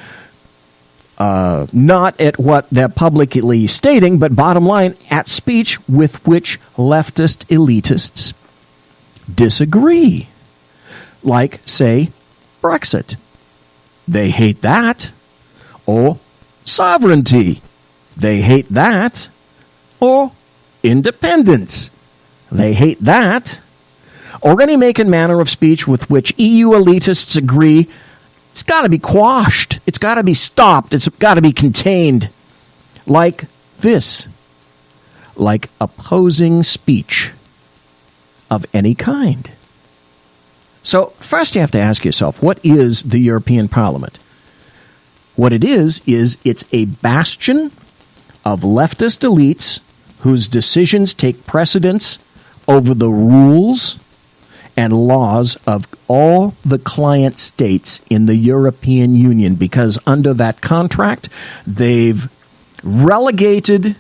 Speaker 3: not at what they're publicly stating, but bottom line, at speech with which leftist elitists disagree. Like, say, Brexit. They hate that. Or sovereignty. They hate that. Or independence. They hate that. Or any make and manner of speech with which EU elitists agree, it's got to be quashed. It's got to be stopped. It's got to be contained. Like this. Like opposing speech of any kind. So first you have to ask yourself, what is the European Parliament? What it is it's a bastion of leftist elites whose decisions take precedence over the rules and laws of all the client states in the European Union, because under that contract, they've relegated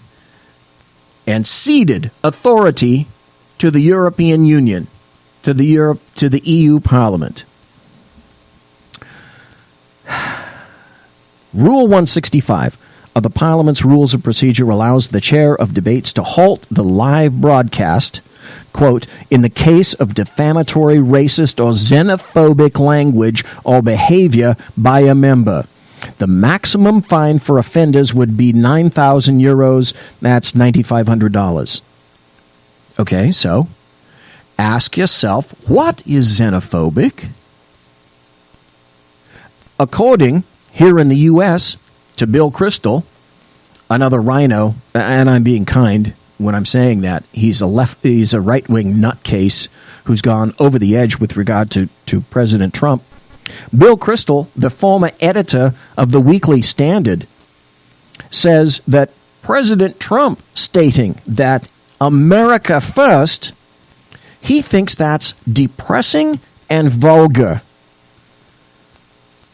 Speaker 3: and ceded authority to the European Union, to the EU Parliament. Rule 165 of the Parliament's Rules of Procedure allows the chair of debates to halt the live broadcast, quote, in the case of defamatory, racist, or xenophobic language or behavior by a member. The maximum fine for offenders would be €9,000. That's $9,500. Okay, so ask yourself, what is xenophobic? According, here in the U.S., to Bill Kristol, another rhino, and I'm being kind when I'm saying that, he's a right-wing nutcase who's gone over the edge with regard to President Trump. Bill Kristol, the former editor of the Weekly Standard, says that President Trump stating that America first, he thinks that's depressing and vulgar.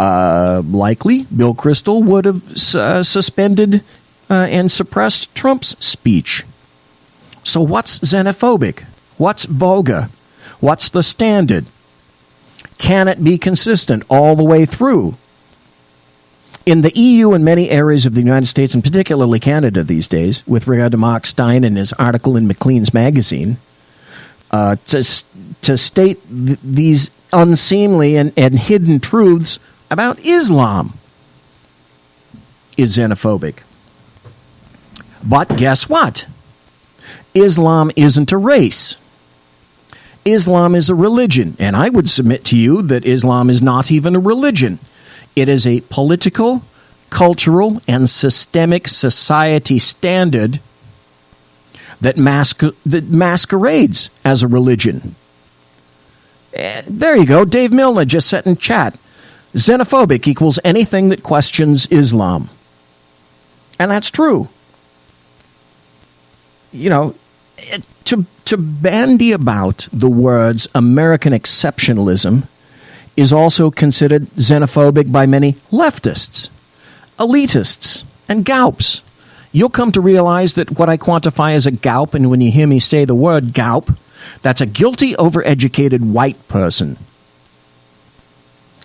Speaker 3: Likely, Bill Kristol would have suspended and suppressed Trump's speech. So what's xenophobic? What's vulgar? What's the standard? Can it be consistent all the way through? In the EU and many areas of the United States, and particularly Canada these days, with regard to Mark Steyn and his article in Maclean's magazine, to state these unseemly and hidden truths about Islam is xenophobic. But guess what? Islam isn't a race. Islam is a religion, and I would submit to you that Islam is not even a religion. It is a political, cultural, and systemic society standard that masquerades as a religion. There you go. Dave Milner just said in chat, xenophobic equals anything that questions Islam. And that's true. You know, to bandy about the words American exceptionalism is also considered xenophobic by many leftists, elitists, and gaups. You'll come to realize that what I quantify as a gaup, and when you hear me say the word gaup, that's a guilty, overeducated white person.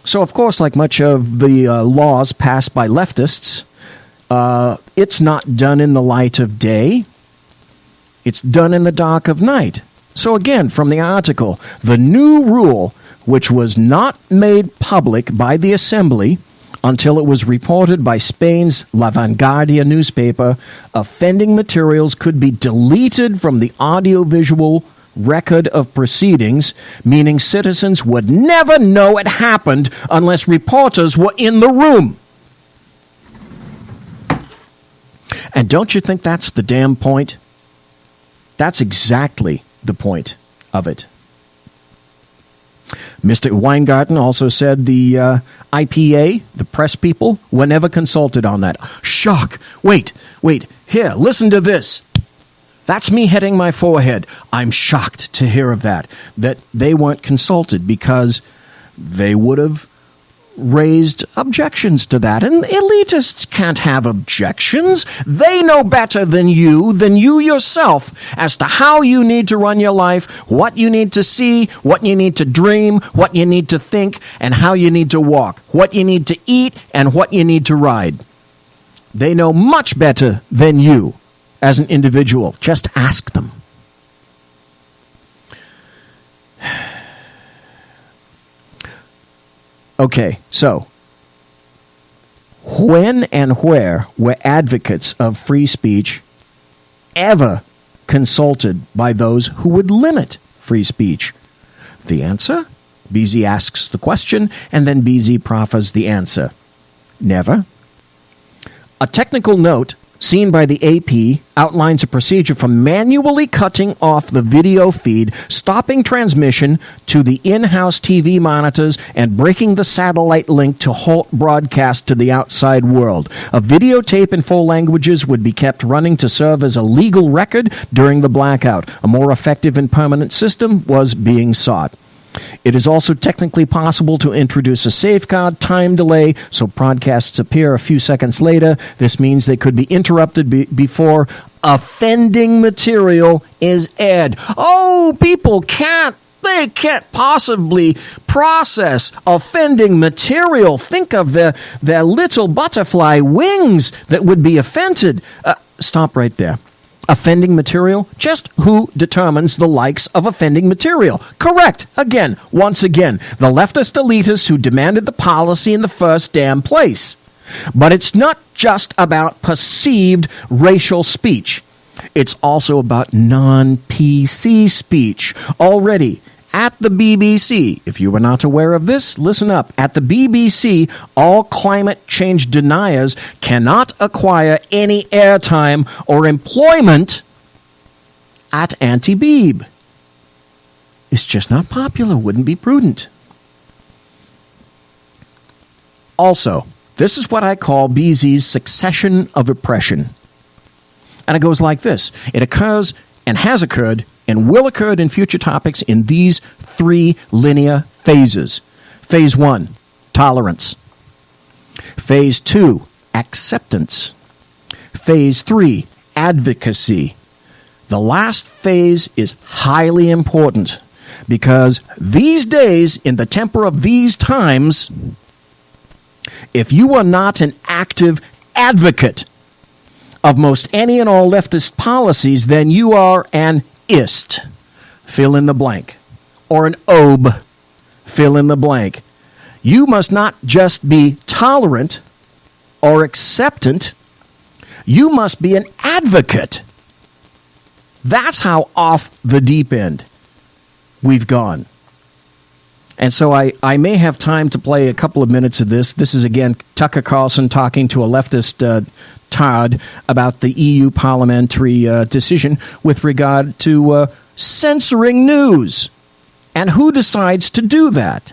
Speaker 3: So, of course, like much of the laws passed by leftists, it's not done in the light of day. It's done in the dark of night. So again, from the article, the new rule, which was not made public by the Assembly until it was reported by Spain's La Vanguardia newspaper, offending materials could be deleted from the audiovisual record of proceedings, meaning citizens would never know it happened unless reporters were in the room. And don't you think that's the damn point? That's exactly the point of it. Mr. Weingarten also said the IPA, the press people, were never consulted on that. Shock! Wait, here, listen to this. That's me hitting my forehead. I'm shocked to hear of that they weren't consulted because they would have raised objections to that. And elitists can't have objections. They know better than you yourself, as to how you need to run your life, what you need to see, what you need to dream, what you need to think, and how you need to walk, what you need to eat, and what you need to ride. They know much better than you as an individual. Just ask them. Okay, so when and where were advocates of free speech ever consulted by those who would limit free speech? The answer? BZ asks the question, and then BZ proffers the answer. Never. A technical note seen by the AP outlines a procedure for manually cutting off the video feed, stopping transmission to the in-house TV monitors, and breaking the satellite link to halt broadcast to the outside world. A videotape in 4 languages would be kept running to serve as a legal record during the blackout. A more effective and permanent system was being sought. It is also technically possible to introduce a safeguard time delay so broadcasts appear a few seconds later. This means they could be interrupted before offending material is aired. Oh, people can't possibly process offending material. Think of their little butterfly wings that would be offended. Stop right there. Offending material? Just who determines the likes of offending material? Correct. Once again, the leftist elitists who demanded the policy in the first damn place. But it's not just about perceived racial speech. It's also about non-PC speech. Already, at the BBC, if you were not aware of this, listen up. At the BBC, all climate change deniers cannot acquire any airtime or employment at anti-Beeb. It's just not popular, wouldn't be prudent. Also, this is what I call BZ's succession of oppression. And it goes like this. It occurs and has occurred and will occur in future topics in these 3 linear phases. Phase 1, tolerance. Phase 2, acceptance. Phase 3, advocacy. The last phase is highly important because these days, in the temper of these times, if you are not an active advocate of most any and all leftist policies, then you are an ist, fill in the blank, or an obe, fill in the blank. You must not just be tolerant or acceptant, you must be an advocate. That's how off the deep end we've gone. And so I may have time to play a couple of minutes of this. This is, again, Tucker Carlson talking to a leftist Todd about the EU parliamentary decision with regard to censoring news. And who decides to do that?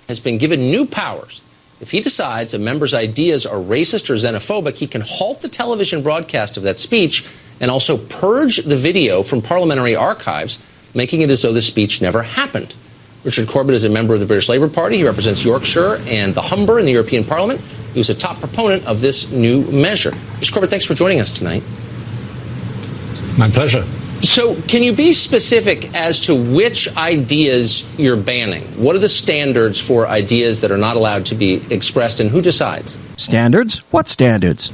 Speaker 18: Has been given new powers. If he decides a member's ideas are racist or xenophobic, he can halt the television broadcast of that speech and also purge the video from parliamentary archives, making it as though the speech never happened. Richard Corbett is a member of the British Labour Party. He represents Yorkshire and the Humber in the European Parliament. He was a top proponent of this new measure. Mr. Corbett, thanks for joining us tonight.
Speaker 1: My pleasure.
Speaker 18: So can you be specific as to which ideas you're banning? What are the standards for ideas that are not allowed to be expressed, and who decides?
Speaker 3: Standards? What standards?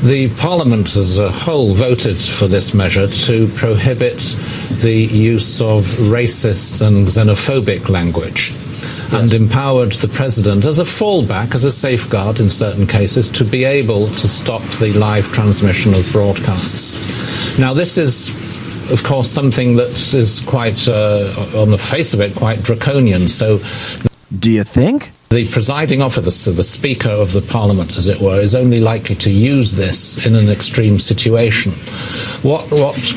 Speaker 1: The Parliament as a whole voted for this measure to prohibit the use of racist and xenophobic language, and empowered the President as a fallback, as a safeguard in certain cases, to be able to stop the live transmission of broadcasts. Now, this is, of course, something that is quite, on the face of it, quite draconian. So,
Speaker 3: do you think?
Speaker 1: The presiding officer, the Speaker of the Parliament, as it were, is only likely to use this in an extreme situation. What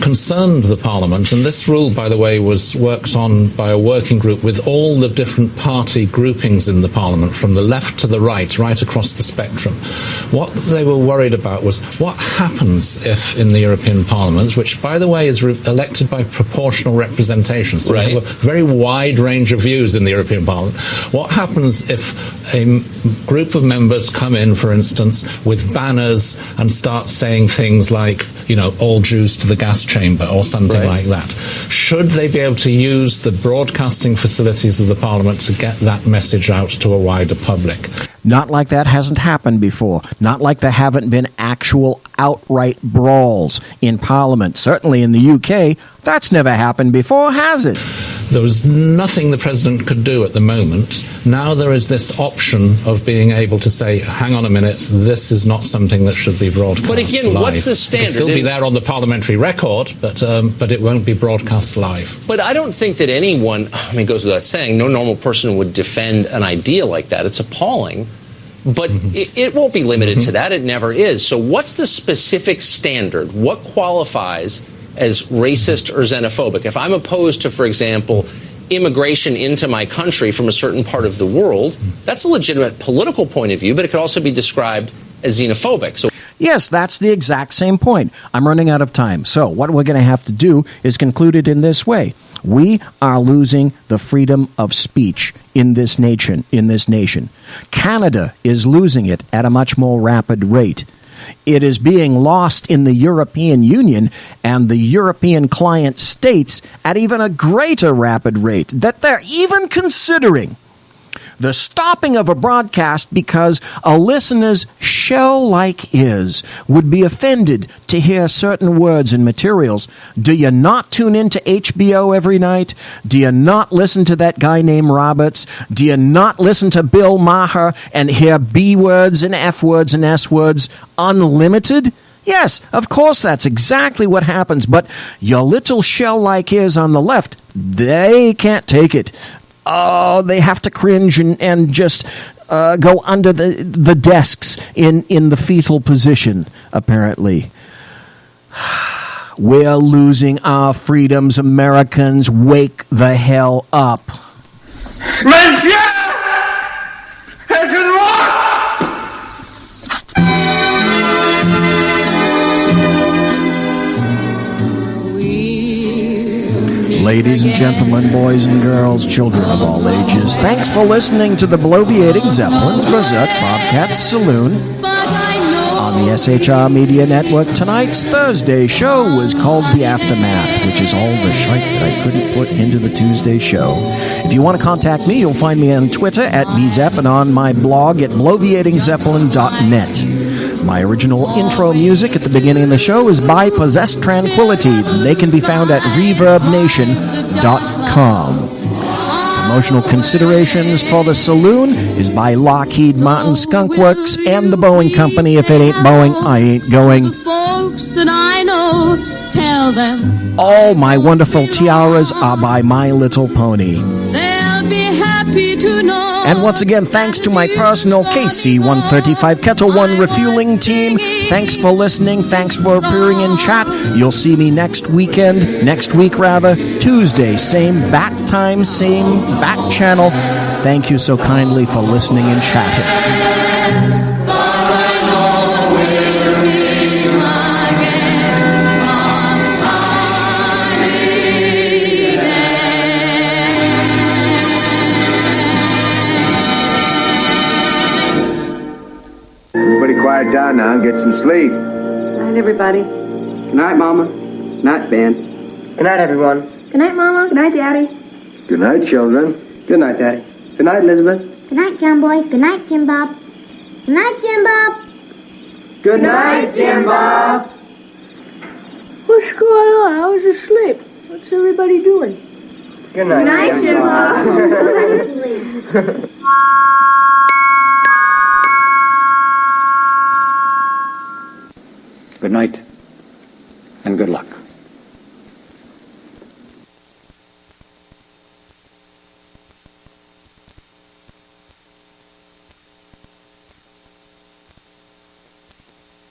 Speaker 1: concerned the Parliament, and this rule, by the way, was worked on by a working group with all the different party groupings in the Parliament, from the left to the right, right across the spectrum. What they were worried about was what happens if in the European Parliament, which, by the way, is elected by proportional representation, so we have a very wide range of views in the European Parliament, what happens if a group of members come in, for instance, with banners and start saying things like, you know, all Jews to the gas chamber or something like that? Should they be able to use the broadcasting facilities of the Parliament to get that message out to a wider public?
Speaker 3: Not like that hasn't happened before. Not like there haven't been actual outright brawls in Parliament. Certainly in the UK, that's never happened before, has it?
Speaker 1: There was nothing the President could do at the moment. Now there is this option of being able to say, hang on a minute, this is not something that should be broadcast live.
Speaker 18: But again, what's the standard?
Speaker 1: It'll still be there on the parliamentary record, but it won't be broadcast live.
Speaker 18: But I don't think that anyone, I mean, it goes without saying, no normal person would defend an idea like that. It's appalling. But it won't be limited to that. It never is. So what's the specific standard? What qualifies as racist or xenophobic? If I'm opposed to, for example, immigration into my country from a certain part of the world, that's a legitimate political point of view, but it could also be described as xenophobic. So
Speaker 3: yes, that's the exact same point. I'm running out of time. So what we're going to have to do is conclude it in this way. We are losing the freedom of speech in this nation. Canada is losing it at a much more rapid rate. It is being lost in the European Union and the European client states at even a greater rapid rate that they're even considering the stopping of a broadcast because a listener's shell-like his would be offended to hear certain words and materials. Do you not tune into HBO every night? Do you not listen to that guy named Roberts? Do you not listen to Bill Maher and hear B words and F words and S words unlimited? Yes, of course, that's exactly what happens. But your little shell-like ears on the left, they can't take it. Oh, they have to cringe and just go under the desks in the fetal position, apparently. We're losing our freedoms, Americans. Wake the hell up. Ladies and gentlemen, boys and girls, children of all ages, thanks for listening to the Bloviating Zeppelin's Berserk Bobcat Saloon on the SHR Media Network. Tonight's Thursday show was called The Aftermath, which is all the shite that I couldn't put into the Tuesday show. If you want to contact me, you'll find me on Twitter at bzepp and on my blog at bloviatingzeppelin.net. My original intro music at the beginning of the show is by Possessed Tranquility. They can be found at reverbnation.com. Promotional considerations for the saloon is by Lockheed Martin Skunk Works and the Boeing Company. If it ain't Boeing, I ain't going.
Speaker 2: Folks that I know, tell them
Speaker 3: all my wonderful tiaras are by My Little Pony.
Speaker 2: They'll be happy to know.
Speaker 3: And once again, thanks to my personal KC-135 Kettle One refueling team. Thanks for listening. Thanks for appearing in chat. You'll see me next week, Tuesday. Same back time, same back channel. Thank you so kindly for listening and chatting.
Speaker 6: Quiet down now and get some sleep.
Speaker 12: Good night, everybody.
Speaker 21: Good night, Mama. Good night, Ben.
Speaker 12: Good night, everyone. Good night, Mama. Good night, Daddy.
Speaker 6: Good night, children.
Speaker 21: Good night, Daddy. Good night, Elizabeth.
Speaker 22: Good night, John Boy. Good night, Jim Bob. Good night, Jim Bob.
Speaker 21: Good night, Jim Bob.
Speaker 12: What's going on? I was asleep. What's everybody doing?
Speaker 21: Good night,
Speaker 22: Jim Bob.
Speaker 6: Good night, and good luck.